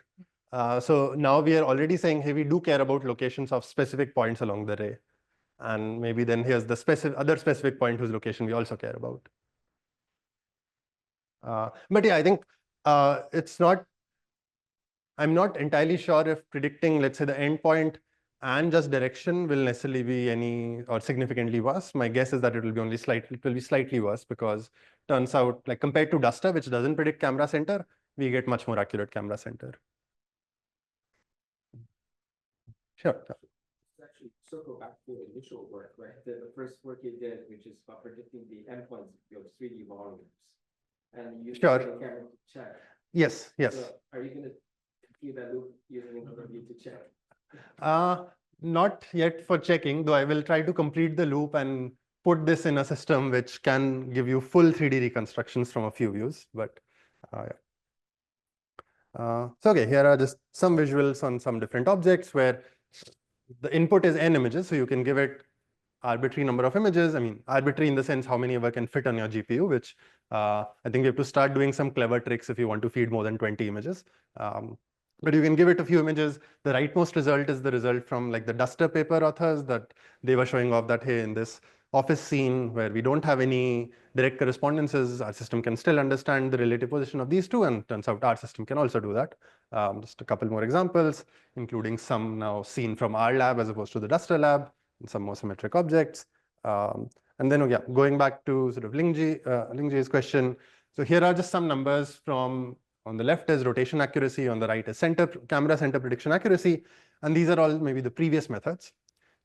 So now we are already saying, hey, we do care about locations of specific points along the ray. And maybe then here's the other specific point whose location we also care about. But yeah, I think I'm not entirely sure if predicting, let's say, the endpoint and just direction will necessarily be or significantly worse. My guess is that it will be slightly worse, because turns out, like compared to Duster, which doesn't predict camera center, we get much more accurate camera center. Sure. Actually, circle back to the initial work, right? The first work you did, which is about predicting the endpoints of 3D volumes, and you sure. The camera to check. Yes. So are you going to complete that loop using another view to check? Not yet for checking, though I will try to complete the loop and put this in a system which can give you full 3D reconstructions from a few views. But So okay, here are just some visuals on some different objects where the input is n images, so you can give it arbitrary number of images. I mean, arbitrary in the sense how many ever can fit on your GPU, which I think we have to start doing some clever tricks if you want to feed more than 20 images. But you can give it a few images. The rightmost result is the result from like the duster paper authors that they were showing off that, hey, in this office scene where we don't have any direct correspondences, our system can still understand the relative position of these two, and turns out our system can also do that. Just a couple more examples, including some now seen from our lab as opposed to the duster lab, and some more symmetric objects. And then, yeah, going back to sort of Lingji's question. So here are just some numbers from, on the left is rotation accuracy, on the right is camera center prediction accuracy. And these are all maybe the previous methods.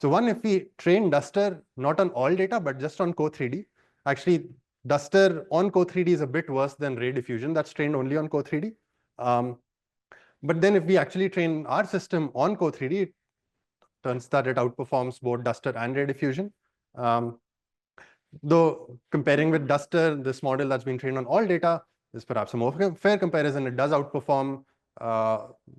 So one, if we train duster not on all data, but just on Core3D, actually duster on Core3D is a bit worse than ray diffusion that's trained only on Core3D. But then if we actually train our system on Core3D, it turns that it outperforms both duster and ray diffusion. Though comparing with duster, this model that's been trained on all data is perhaps a more fair comparison. It does outperform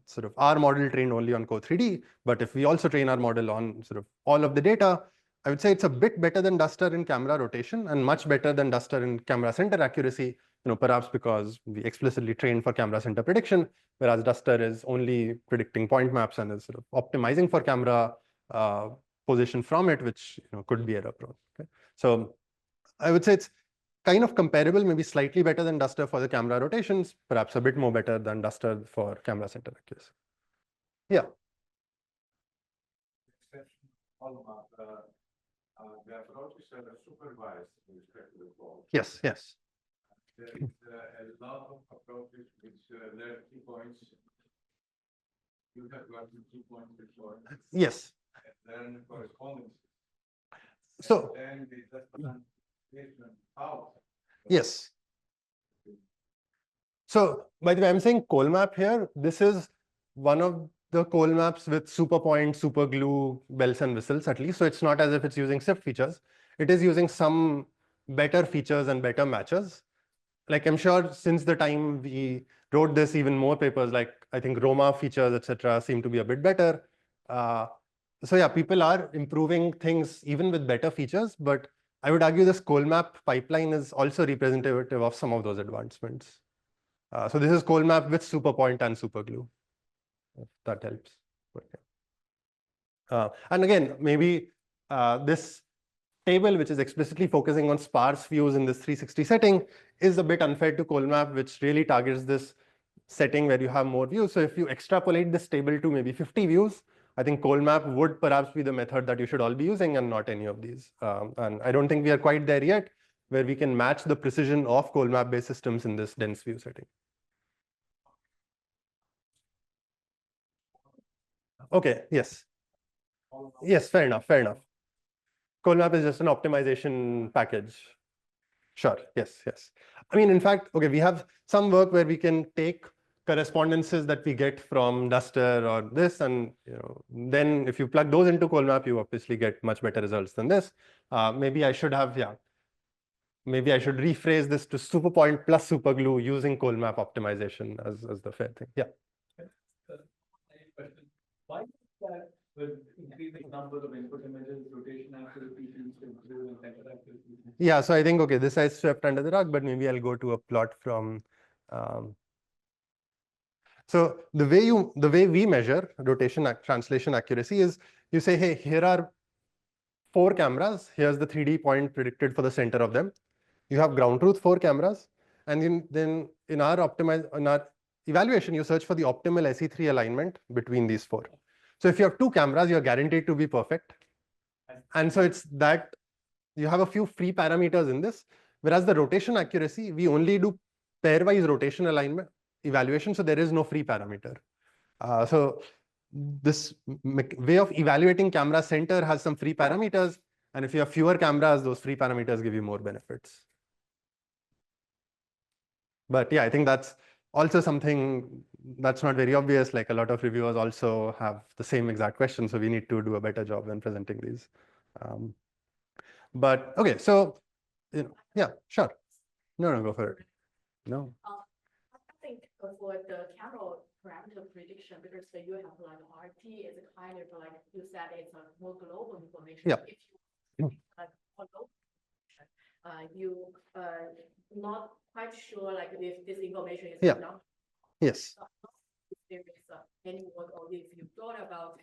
sort of our model trained only on Core3D. But if we also train our model on sort of all of the data, I would say it's a bit better than duster in camera rotation and much better than duster in camera center accuracy, perhaps because we explicitly trained for camera center prediction, whereas duster is only predicting point maps and is sort of optimizing for camera position from it, which could be error prone. Okay? So I would say it's kind of comparable, maybe slightly better than duster for the camera rotations, perhaps a bit more better than duster for camera center accuracy. Yeah. The approaches are supervised with respect to the call. Yes, yes. There is a lot of approaches which learn key points. You have gotten key points before. Yes. And then correspondence. So. And then out. Yes. So by the way, I'm saying Colmap here. This is one of the Colmaps with super point, super glue, bells and whistles at least. So it's not as if it's using SIFT features. It is using some better features and better matches. Like I'm sure since the time we wrote this, even more papers like I think Roma features, etc., seem to be a bit better. So yeah, people are improving things even with better features, but I would argue this Colmap pipeline is also representative of some of those advancements. So this is Colmap with superpoint and superglue, if that helps. And again, maybe this table, which is explicitly focusing on sparse views in this 360 setting, is a bit unfair to Colmap, which really targets this setting where you have more views. So if you extrapolate this table to maybe 50 views, I think Colmap would perhaps be the method that you should all be using and not any of these. And I don't think we are quite there yet, where we can match the precision of Colmap-based systems in this dense view setting. Okay, yes. Yes, fair enough, fair enough. Colmap is just an optimization package. Sure, yes, yes. I mean, in fact, okay, we have some work where we can take correspondences that we get from duster or this, and then if you plug those into Colmap, you obviously get much better results than this. Maybe I should have, maybe I should rephrase this to superpoint plus superglue using Colmap optimization as the fair thing. Yeah. Why is that with increasing number of input images, rotation accuracy seems to improve and center accuracy? Yeah, so I think, okay, this I swept under the rug, but maybe I'll go to a plot from. So the way we measure rotation translation accuracy is you say, hey, here are 4 cameras. Here's the 3D point predicted for the center of them. You have ground truth 4 cameras, and then in our evaluation, you search for the optimal SE3 alignment between these 4. So if you have 2 cameras, you're guaranteed to be perfect. And so it's that you have a few free parameters in this, whereas the rotation accuracy, we only do pairwise rotation alignment evaluation, so there is no free parameter. So this way of evaluating camera center has some free parameters, and if you have fewer cameras, those free parameters give you more benefits. But yeah, I think that's also something that's not very obvious. Like a lot of reviewers also have the same exact question, so we need to do a better job when presenting these. But okay, so yeah, sure. No, go for it. No. I think for the camera parameter prediction, because you have like RT is a kind of like you said it's a more global information. Yeah. If you like more local, you not quite sure like if this information is enough. Yes. If there is any work or if you thought about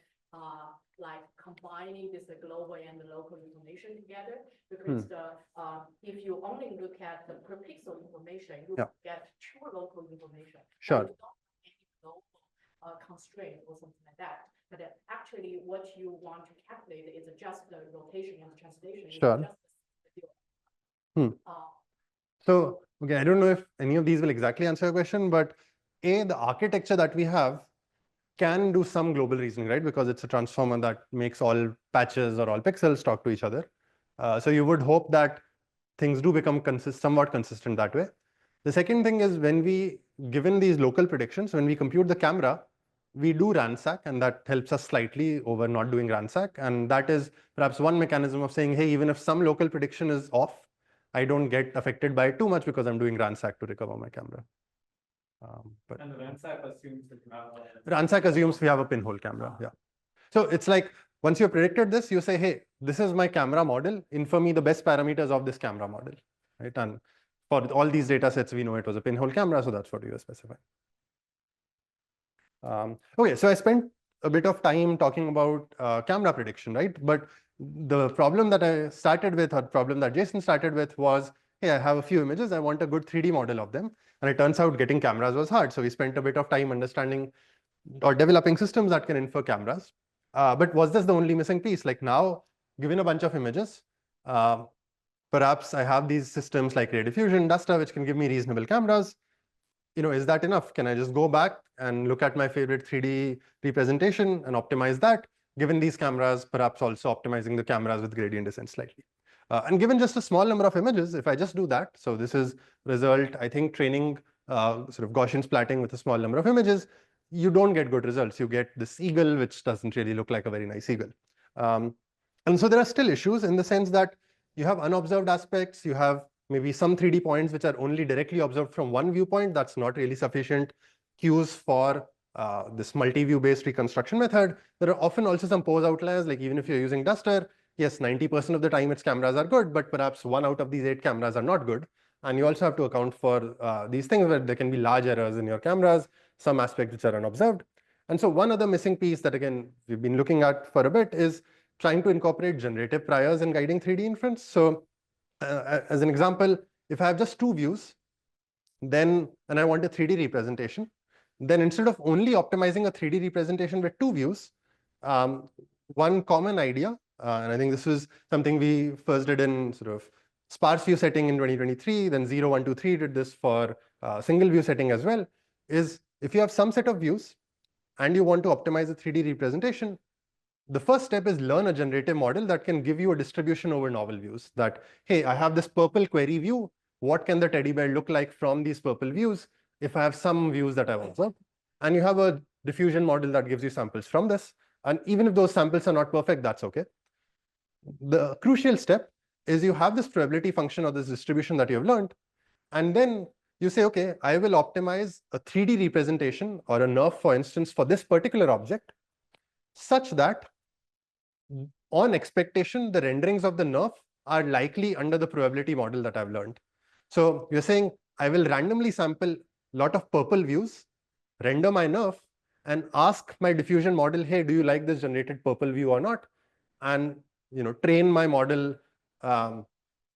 like combining this global and the local information together, because if you only look at the per pixel information, you get true local information. Sure. You don't have any global constraint or something like that. But actually, what you want to calculate is just the rotation and translation. Sure. So, okay, I don't know if any of these will exactly answer your question, but the architecture that we have can do some global reasoning, right? Because it's a transformer that makes all patches or all pixels talk to each other. So you would hope that things do become somewhat consistent that way. The second thing is when we, given these local predictions, when we compute the camera, we do ransack, and that helps us slightly over not doing ransack. And that is perhaps one mechanism of saying, hey, even if some local prediction is off, I don't get affected by it too much because I'm doing ransack to recover my camera. And the ransack assumes that you have ransack assumes we have a pinhole camera. Yeah. So it's like once you've predicted this, you say, hey, this is my camera model. Infer me the best parameters of this camera model, right? And for all these data sets, we know it was a pinhole camera, so that's what you specify. Okay, so I spent a bit of time talking about camera prediction, right? But the problem that I started with, or problem that Jason started with, was, hey, I have a few images. I want a good 3D model of them. And it turns out getting cameras was hard. So we spent a bit of time understanding or developing systems that can infer cameras. But was this the only missing piece? Like now, given a bunch of images, perhaps I have these systems like Ray Diffusion, Duster, which can give me reasonable cameras. Is that enough? Can I just go back and look at my favorite 3D representation and optimize that? Given these cameras, perhaps also optimizing the cameras with gradient descent slightly. And given just a small number of images, if I just do that, so this is result, I think, training sort of Gaussian splatting with a small number of images, you don't get good results. You get this eagle, which doesn't really look like a very nice eagle. And so there are still issues in the sense that you have unobserved aspects, you have maybe some 3D points which are only directly observed from one viewpoint. That's not really sufficient cues for this multi-view based reconstruction method. There are often also some pose outliers, like even if you're using Duster, yes, 90% of the time its cameras are good, but perhaps 1 out of these 8 cameras are not good. And you also have to account for these things where there can be large errors in your cameras, some aspects which are unobserved. And so one other missing piece that, again, we've been looking at for a bit is trying to incorporate generative priors in guiding 3D inference. So as an example, if I have just 2 views, and I want a 3D representation, then instead of only optimizing a 3D representation with 2 views, one common idea, and I think this was something we first did in sort of sparse view setting in 2023, then 0, 1, 2, 3 did this for single view setting as well, is if you have some set of views and you want to optimize a 3D representation, the first step is learn a generative model that can give you a distribution over novel views. That, hey, I have this purple query view. What can the teddy bear look like from these purple views if I have some views that I've observed? And you have a diffusion model that gives you samples from this. And even if those samples are not perfect, that's okay. The crucial step is you have this probability function or this distribution that you have learned. And then you say, okay, I will optimize a 3D representation or a nerve, for instance, for this particular object, such that on expectation, the renderings of the nerve are likely under the probability model that I've learned. So you're saying I will randomly sample a lot of purple views, render my nerve, and ask my diffusion model, hey, do you like this generated purple view or not? And train my model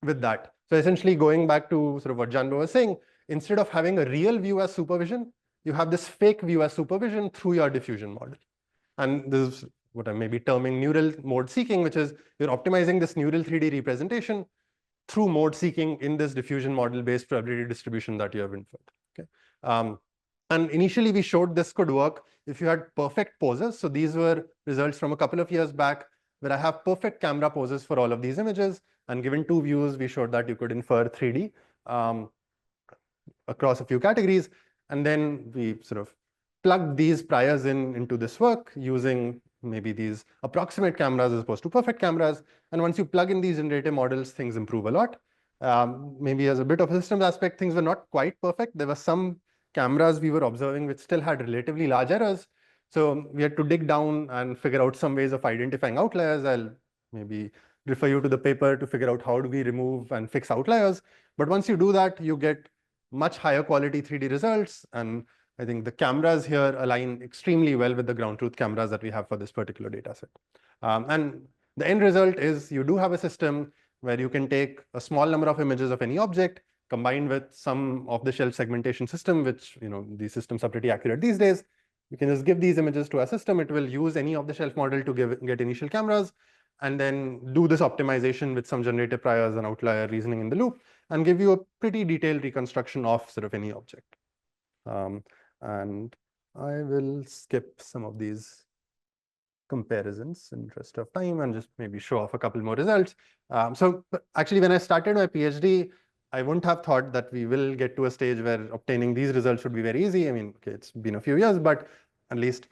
with that. So essentially going back to sort of what Janbo was saying, instead of having a real view as supervision, you have this fake view as supervision through your diffusion model. And this is what I may be terming neural mode seeking, which is you're optimizing this neural 3D representation through mode seeking in this diffusion model based probability distribution that you have inferred. Okay. And initially we showed this could work if you had perfect poses. So these were results from a couple of years back where I have perfect camera poses for all of these images. And given 2 views, we showed that you could infer 3D across a few categories. And then we sort of plugged these priors into this work using maybe these approximate cameras as opposed to perfect cameras. And once you plug in these generative models, things improve a lot. Maybe as a bit of a systems aspect, things were not quite perfect. There were some cameras we were observing which still had relatively large errors. So we had to dig down and figure out some ways of identifying outliers. I'll maybe refer you to the paper to figure out how do we remove and fix outliers. But once you do that, you get much higher quality 3D results. And I think the cameras here align extremely well with the ground truth cameras that we have for this particular data set. And the end result is you do have a system where you can take a small number of images of any object combined with some off-the-shelf segmentation system, which, these systems are pretty accurate these days. You can just give these images to a system. It will use any off-the-shelf model to get initial cameras, and then do this optimization with some generative priors and outlier reasoning in the loop, and give you a pretty detailed reconstruction of sort of any object. And I will skip some of these comparisons in interest of time and just maybe show off a couple more results. So actually, when I started my PhD, I wouldn't have thought that we will get to a stage where obtaining these results would be very easy. I mean, okay, it's been a few years, but at least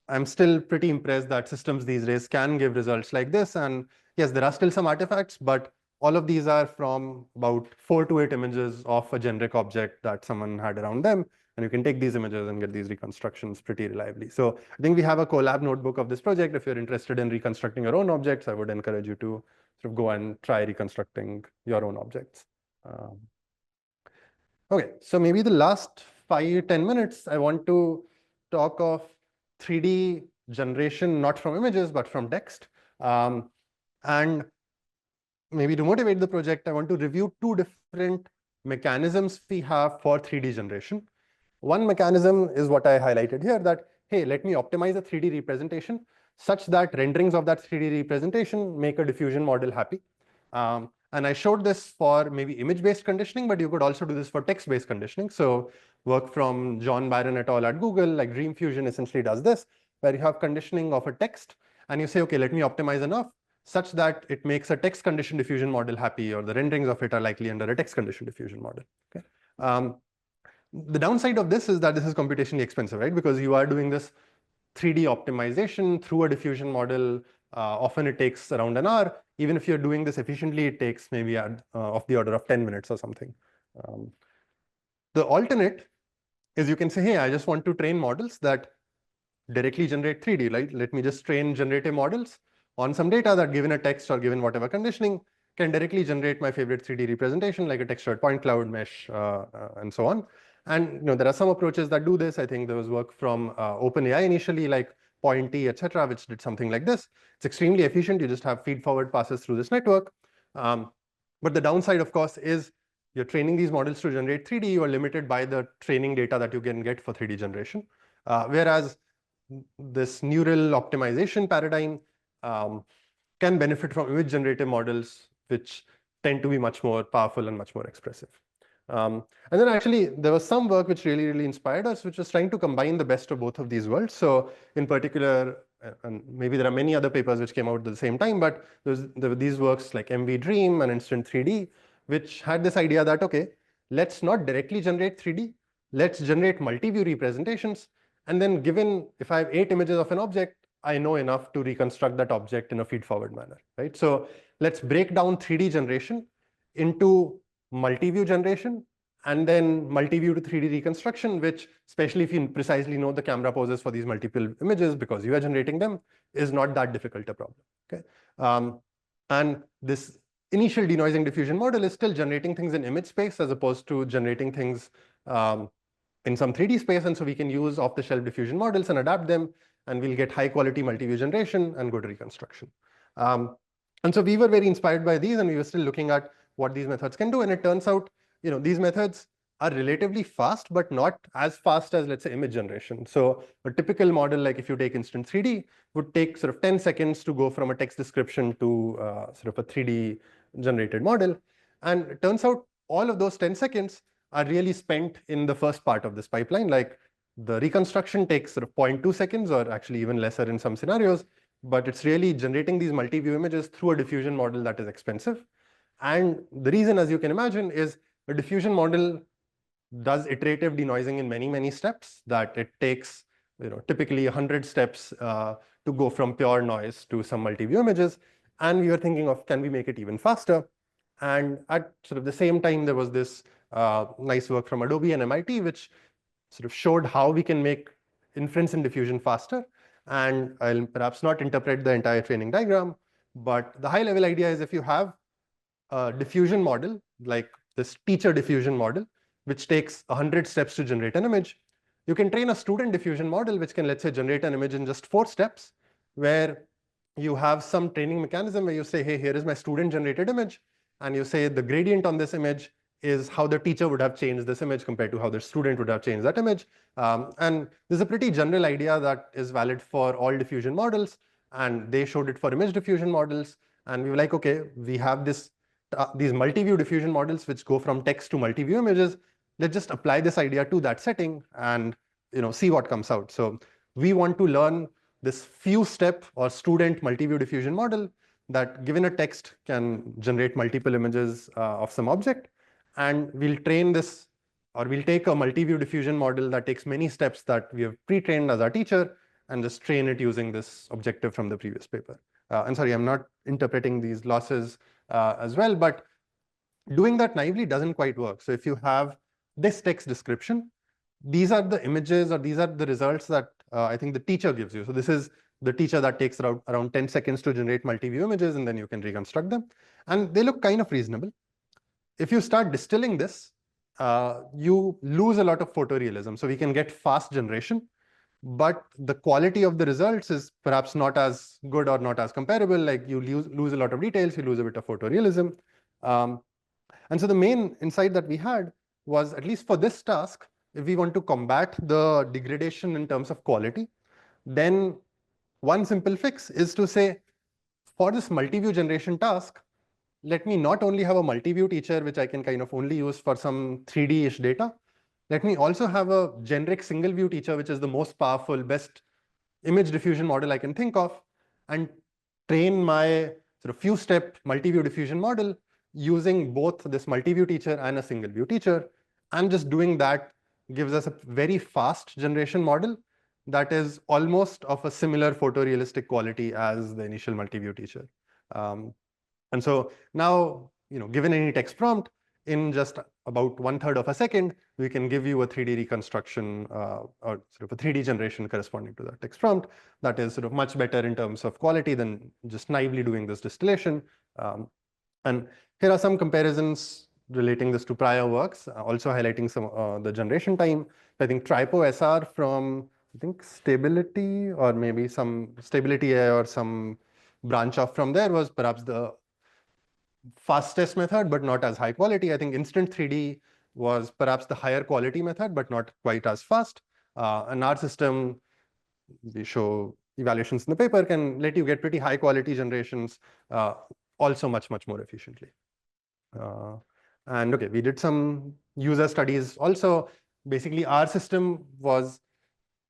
I'm still pretty impressed that systems these days can give results like this. And yes, there are still some artifacts, but all of these are from about 4 to 8 images of a generic object that someone had around them. And you can take these images and get these reconstructions pretty reliably. So I think we have a collab notebook of this project. If you're interested in reconstructing your own objects, I would encourage you to sort of go and try reconstructing your own objects. Okay, so maybe the last 5-10 minutes, I want to talk of 3D generation, not from images, but from text. And maybe to motivate the project, I want to review 2 different mechanisms we have for 3D generation. One mechanism is what I highlighted here, that, hey, let me optimize a 3D representation such that renderings of that 3D representation make a diffusion model happy. And I showed this for maybe image-based conditioning, but you could also do this for text-based conditioning. So work from John Byron et al. At Google, like Dream Fusion essentially does this, where you have conditioning of a text, and you say, okay, let me optimize enough such that it makes a text condition diffusion model happy, or the renderings of it are likely under a text condition diffusion model. Okay. The downside of this is that this is computationally expensive, right? Because you are doing this 3D optimization through a diffusion model. Often it takes around an hour. Even if you're doing this efficiently, it takes maybe of the order of 10 minutes or something. The alternate is you can say, hey, I just want to train models that directly generate 3D, right? Let me just train generative models on some data that, given a text or given whatever conditioning, can directly generate my favorite 3D representation, like a textured point cloud mesh, and so on. And there are some approaches that do this. I think there was work from OpenAI initially, like Pointy, etc., which did something like this. It's extremely efficient. You just have feed-forward passes through this network. But the downside, of course, is you're training these models to generate 3D. You are limited by the training data that you can get for 3D generation. Whereas this neural optimization paradigm can benefit from image generative models, which tend to be much more powerful and much more expressive. And then actually, there was some work which really inspired us, which was trying to combine the best of both of these worlds. So in particular, and maybe there are many other papers which came out at the same time, but there were these works like MV Dream and Instant 3D, which had this idea that, okay, let's not directly generate 3D, let's generate multi-view representations. And then given, if I have 8 images of an object, I know enough to reconstruct that object in a feed-forward manner, right? So let's break down 3D generation into multi-view generation and then multi-view to 3D reconstruction, which, especially if you precisely know the camera poses for these multiple images because you are generating them, is not that difficult a problem. Okay, and this initial denoising diffusion model is still generating things in image space as opposed to generating things in some 3D space, and so we can use off-the-shelf diffusion models and adapt them, and we'll get high-quality multi-view generation and good reconstruction. And so we were very inspired by these, and we were still looking at what these methods can do. And it turns out, these methods are relatively fast, but not as fast as, let's say, image generation. So a typical model, like if you take Instant 3D, would take sort of 10 seconds to go from a text description to sort of a 3D generated model. And it turns out all of those 10 seconds are really spent in the first part of this pipeline. Like the reconstruction takes sort of 0.2 seconds, or actually even lesser in some scenarios, but it's really generating these multi-view images through a diffusion model that is expensive. And the reason, as you can imagine, is a diffusion model does iterative denoising in many steps, that it takes typically 100 steps to go from pure noise to some multi-view images. And we were thinking of, can we make it even faster? And at sort of the same time, there was this nice work from Adobe and MIT, which sort of showed how we can make inference and diffusion faster. And I'll perhaps not interpret the entire training diagram, but the high level idea is if you have a diffusion model, like this teacher diffusion model, which takes 100 steps to generate an image, you can train a student diffusion model, which can, let's say, generate an image in just 4 steps, where you have some training mechanism where you say, hey, here is my student generated image. And you say the gradient on this image is how the teacher would have changed this image compared to how the student would have changed that image. And this is a pretty general idea that is valid for all diffusion models. And they showed it for image diffusion models. And we were like, okay, we have these multi-view diffusion models which go from text to multi-view images. Let's just apply this idea to that setting and see what comes out. So we want to learn this few-step or student multi-view diffusion model that, given a text, can generate multiple images of some object. And we'll train this, or we'll take a multi-view diffusion model that takes many steps that we have pre-trained as our teacher and just train it using this objective from the previous paper. And sorry, I'm not interpreting these losses as well, but doing that naively doesn't quite work. So if you have this text description, these are the images, or these are the results that I think the teacher gives you. So this is the teacher that takes around 10 seconds to generate multi-view images, and then you can reconstruct them. And they look kind of reasonable. If you start distilling this, you lose a lot of photorealism. So we can get fast generation, but the quality of the results is perhaps not as good or not as comparable. Like you lose a lot of details, you lose a bit of photorealism. And so the main insight that we had was, at least for this task, if we want to combat the degradation in terms of quality, then one simple fix is to say, for this multi-view generation task, let me not only have a multi-view teacher, which I can kind of only use for some 3D-ish data. Let me also have a generic single view teacher, which is the most powerful, best image diffusion model I can think of, and train my sort of few-step multi-view diffusion model using both this multi-view teacher and a single view teacher. And just doing that gives us a very fast generation model that is almost of a similar photorealistic quality as the initial multi-view teacher. And so now, given any text prompt, in just about 1/3 of a second, we can give you a 3D reconstruction or sort of a 3D generation corresponding to that text prompt that is sort of much better in terms of quality than just naively doing this distillation. And here are some comparisons relating this to prior works, also highlighting some the generation time. I think Tripo SR from, Stability, or maybe some Stability AI or some branch off from there, was perhaps the fastest method, but not as high quality. I think Instant 3D was perhaps the higher quality method, but not quite as fast. And our system, we show evaluations in the paper, can let you get pretty high quality generations, also much, much more efficiently. And okay, we did some user studies also. Basically, our system was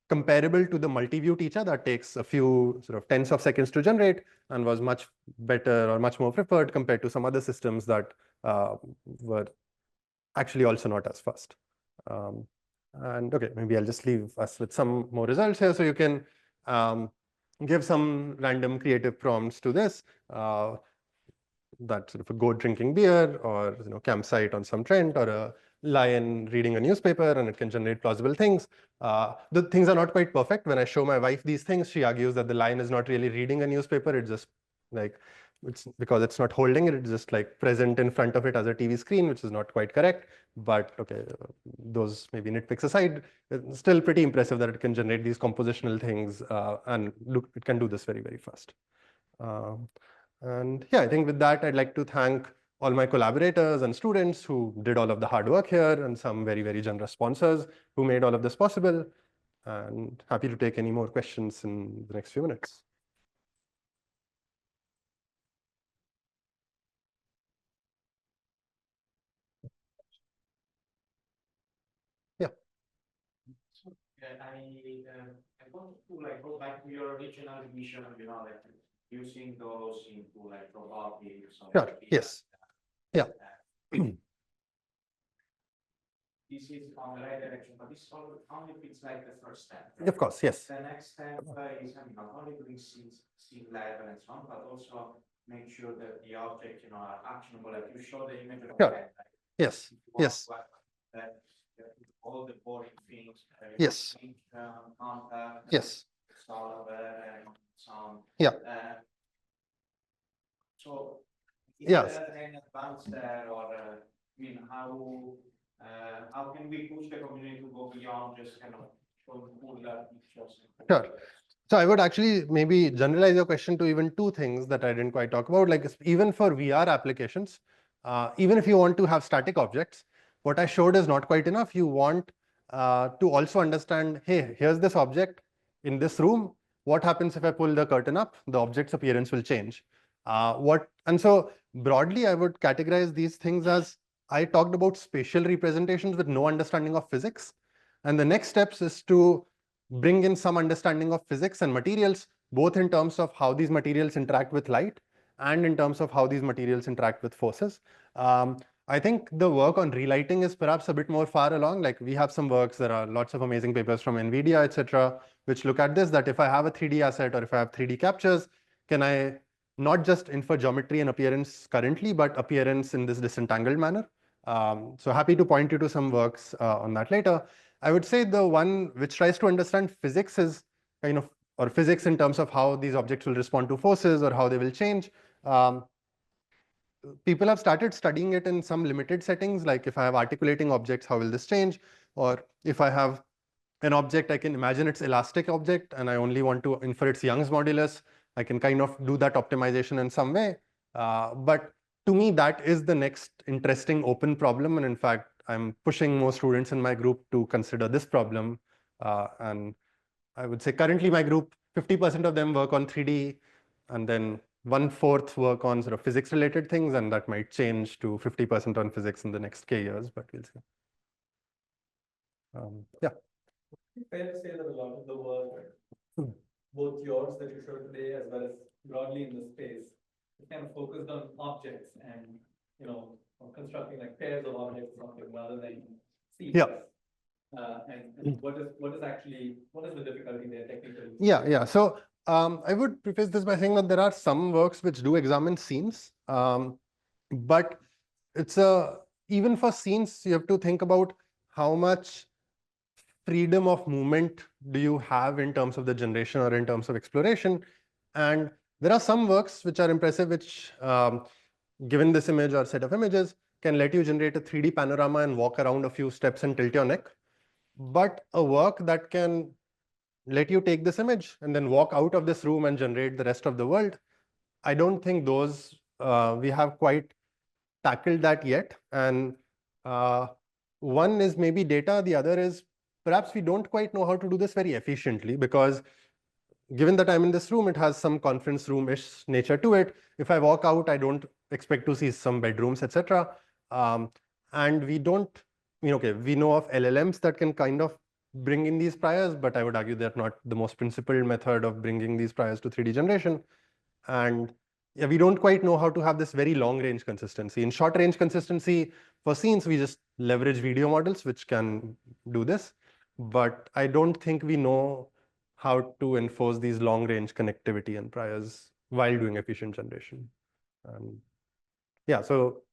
comparable to the multi-view teacher that takes a few sort of tens of seconds to generate, and was much better or much more preferred compared to some other systems that were actually also not as fast. And okay, maybe I'll just leave us with some more results here. So you can give some random creative prompts to this, that sort of a goat drinking beer, or campsite on some Trent, or a lion reading a newspaper, and it can generate plausible things. The things are not quite perfect. When I show my wife these things, she argues that the lion is not really reading a newspaper. It's just like, it's because it's not holding it. It's just like present in front of it as a TV screen, which is not quite correct. But okay, those maybe nitpicks aside, it's still pretty impressive that it can generate these compositional things, and look, it can do this very, very fast. And yeah, I think with that, I'd like to thank all my collaborators and students who did all of the hard work here, and some very, very generous sponsors who made all of this possible. And happy to take any more questions in the next few minutes. Yeah. I want to go back to your original vision, using those into robotics. Sure. Yes. Yeah. This is on the right direction, but this only fits like the first step. Of course, yes. The next step is not only doing scene level and so on, but also make sure that the objects are actionable. Like you show the image of sure. Yes. Yes. all the boring things. Yes. Contact. Yes. Solver and some. Yeah. So is Yes. there any advance there, or I mean, how can we push the community to go beyond just kind of showing cool pictures? Sure. So I would actually maybe generalize your question to even two things that I didn't quite talk about. Like even for VR applications, even if you want to have static objects, what I showed is not quite enough. You want to also understand, hey, here's this object in this room. What happens if I pull the curtain up? The object's appearance will change. And so broadly, I would categorize these things as I talked about spatial representations with no understanding of physics. And the next steps is to bring in some understanding of physics and materials, both in terms of how these materials interact with light and in terms of how these materials interact with forces. I think the work on relighting is perhaps a bit more far along. Like we have some works, there are lots of amazing papers from NVIDIA, etc., which look at this, that if I have a 3D asset or if I have 3D captures, can I not just infer geometry and appearance currently, but appearance in this disentangled manner? So happy to point you to some works on that later. I would say the one which tries to understand physics is kind of, or physics in terms of how these objects will respond to forces or how they will change. People have started studying it in some limited settings, like if I have articulating objects, how will this change? Or if I have an object, I can imagine it's elastic object and I only want to infer its Young's modulus. I can kind of do that optimization in some way. But to me, that is the next interesting open problem. And in fact, I'm pushing more students in my group to consider this problem. And I would say currently my group, 50% of them work on 3D, and then 1/4 work on sort of physics related things, and that might change to 50% on physics in the next K years, but we'll see. Yeah. Fair to say that a lot of the work, both yours that you showed today, as well as broadly in the space, is kind of focused on objects and, on constructing like pairs of objects or something rather than scenes. Yeah. And what is the difficulty there technically? Yeah. So I would preface this by saying that there are some works which do examine scenes, but even for scenes, you have to think about how much freedom of movement do you have in terms of the generation or in terms of exploration. And there are some works which are impressive, which given this image or set of images, can let you generate a 3D panorama and walk around a few steps and tilt your neck. But a work that can let you take this image and then walk out of this room and generate the rest of the world, I don't think those, we have quite tackled that yet. And one is maybe data, the other is perhaps we don't quite know how to do this very efficiently, because given that I'm in this room, it has some conference room-ish nature to it. If I walk out, I don't expect to see some bedrooms, etc. And we don't, okay, we know of LLMs that can kind of bring in these priors, but I would argue they're not the most principled method of bringing these priors to 3D generation. And yeah, we don't quite know how to have this very long range consistency. In short range consistency for scenes, we just leverage video models, which can do this. But I don't think we know how to enforce these long range connectivity and priors while doing efficient generation. Yeah, so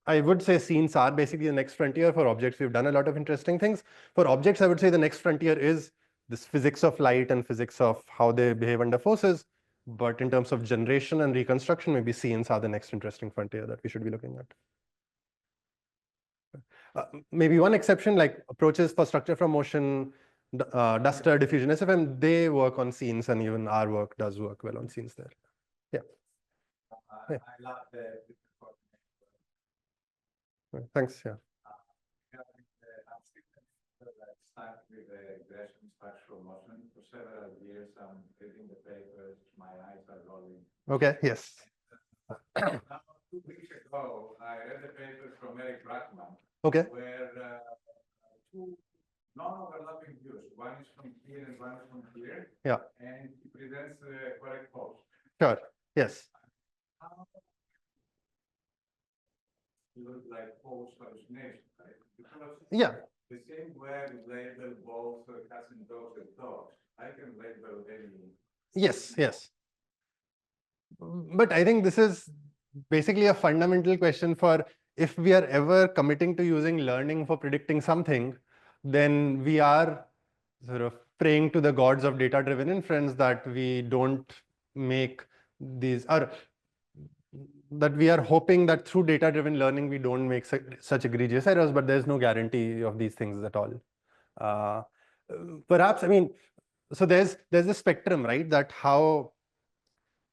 I would say scenes are basically the next frontier. For objects, we've done a lot of interesting things. For objects, I would say the next frontier is this physics of light and physics of how they behave under forces. But in terms of generation and reconstruction, maybe scenes are the next interesting frontier that we should be looking at. Maybe one exception, like approaches for structure from motion, Duster, DiffusionSfM, they work on scenes, and even our work does work well on scenes there. Yeah. I love the Thanks. Yeah. Start with the regression structural motion. For several years, I'm reading the papers, my eyes are rolling. Okay, yes. Now, 2 weeks ago, I read the papers from Eric Brackman, Okay. where two non-overlapping views, one is from here and one is from here. Yeah. And he presents the correct pose. Sure. Yes. It looks like pose hallucination, right? Because yeah. The same way we label both cats and dogs as dogs, I can label any. Yes. But I think this is basically a fundamental question for if we are ever committing to using learning for predicting something, then we are sort of praying to the gods of data-driven inference that we don't make these, or that we are hoping that through data-driven learning, we don't make such egregious errors, but there's no guarantee of these things at all. Perhaps, I mean, so there's a spectrum, right? That how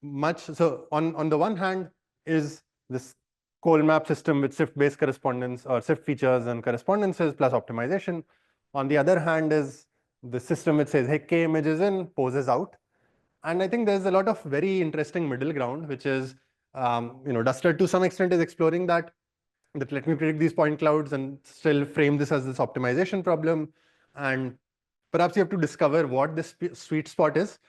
much, so on the one hand is this Colmap system with shift-based correspondence or shift features and correspondences plus optimization. On the other hand is the system which says, hey, K images in, poses out. And I think there's a lot of very interesting middle ground, which is, Duster to some extent is exploring that let me predict these point clouds and still frame this as this optimization problem. And perhaps you have to discover what this sweet spot is.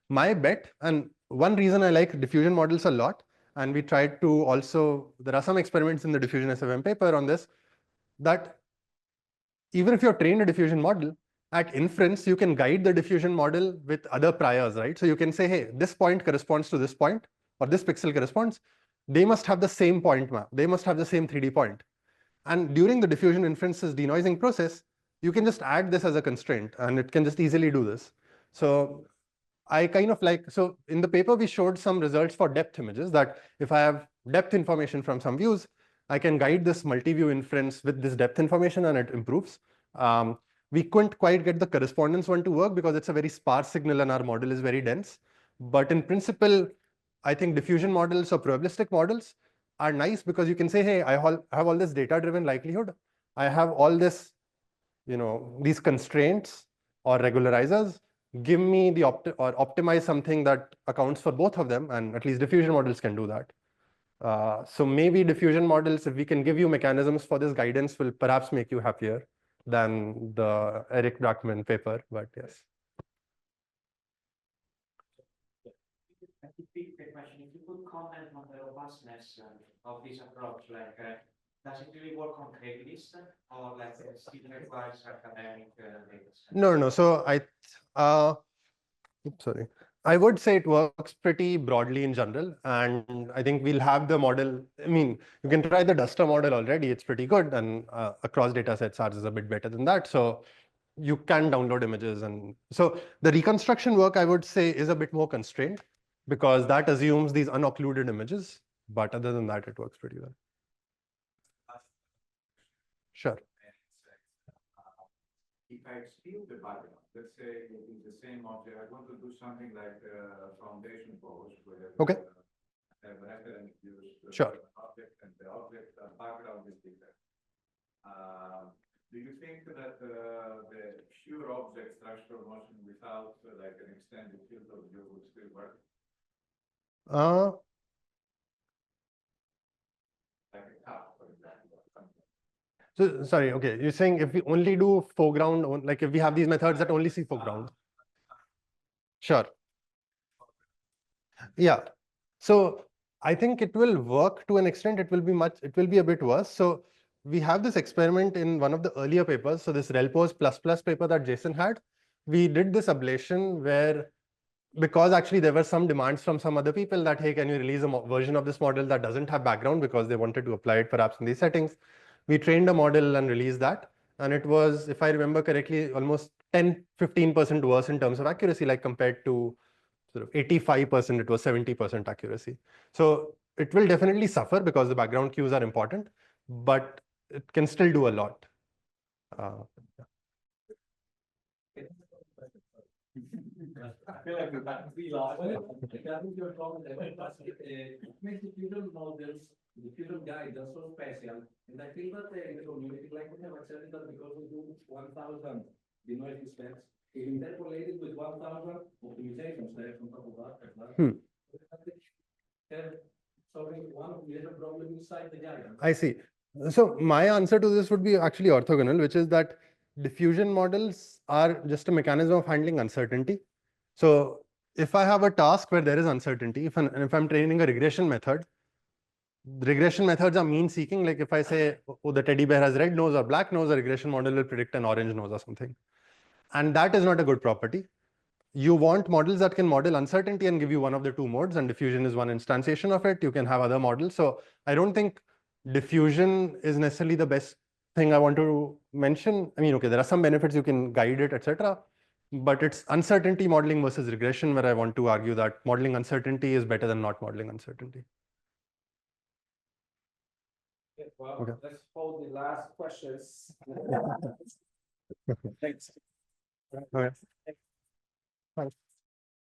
My bet, and one reason I like diffusion models a lot, and we tried to also, there are some experiments in the DiffusionSfM paper on this, that even if you're trained a diffusion model, at inference, you can guide the diffusion model with other priors, right? So you can say, hey, this point corresponds to this point, or this pixel corresponds. They must have the same point map. They must have the same 3D point. And during the diffusion inferences denoising process, you can just add this as a constraint, and it can just easily do this. So I kind of like, so in the paper, we showed some results for depth images, that if I have depth information from some views, I can guide this multi-view inference with this depth information, and it improves. We couldn't quite get the correspondence one to work because it's a very sparse signal and our model is very dense. But in principle, I think diffusion models or probabilistic models are nice because you can say, hey, I have all this data-driven likelihood. I have all this, these constraints or regularizers. Give me the optimize something that accounts for both of them, and at least diffusion models can do that. So maybe diffusion models, if we can give you mechanisms for this guidance, will perhaps make you happier than the Eric Brackman paper, but yes. I could repeat the question. If you could comment on the robustness of this approach, like does it really work on Craigslist, or like still requires academic data set? No. So sorry. I would say it works pretty broadly in general, and I think we'll have the model. I mean, you can try the Duster model already. It's pretty good, and across data sets, ours is a bit better than that. So you can download images, and so the reconstruction work, I would say, is a bit more constrained because that assumes these unoccluded images. But other than that, it works pretty well. Sure. If I steal the background, let's say it's the same object, I want to do something like a foundation pose where okay. Have reference use sure. Object, and the object background is different. Do you think that the pure object structural motion without like an extended field of view would still work? Like a cup, for example. So sorry, okay, you're saying if we only do foreground, like if we have these methods that only see foreground. Sure. Yeah. So I think it will work to an extent. It will be a bit worse. So we have this experiment in one of the earlier papers. So this Relpos ++ paper that Jason had, we did this ablation where, because actually there were some demands from some other people that, hey, can you release a version of this model that doesn't have background, because they wanted to apply it perhaps in these settings. We trained a model and released that. And it was, if I remember correctly, almost 10-15% worse in terms of accuracy, like compared to sort of 85%, it was 70% accuracy. So it will definitely suffer because the background cues are important, but it can still do a lot. I feel like we've got 3 last. I think you're talking about diffusion models, diffusion guides are so special, and I feel that in the community, like we have accepted that because we do 1,000 denoising steps, it interpolated with 1,000 optimization steps on top of that. Solving one major problem inside the guide. I see. So my answer to this would be actually orthogonal, which is that diffusion models are just a mechanism of handling uncertainty. So if I have a task where there is uncertainty, if I'm training a regression method, regression methods are mean seeking. Like if I say, oh, the teddy bear has red nose or black nose, a regression model will predict an orange nose or something. And that is not a good property. You want models that can model uncertainty and give you one of the 2 modes, and diffusion is one instantiation of it. You can have other models. So I don't think diffusion is necessarily the best thing I want to mention. I mean, okay, there are some benefits, you can guide it, etc. But it's uncertainty modeling versus regression where I want to argue that modeling uncertainty is better than not modeling uncertainty. Well, Okay. let's hold the last questions. Thanks. Okay. Thanks.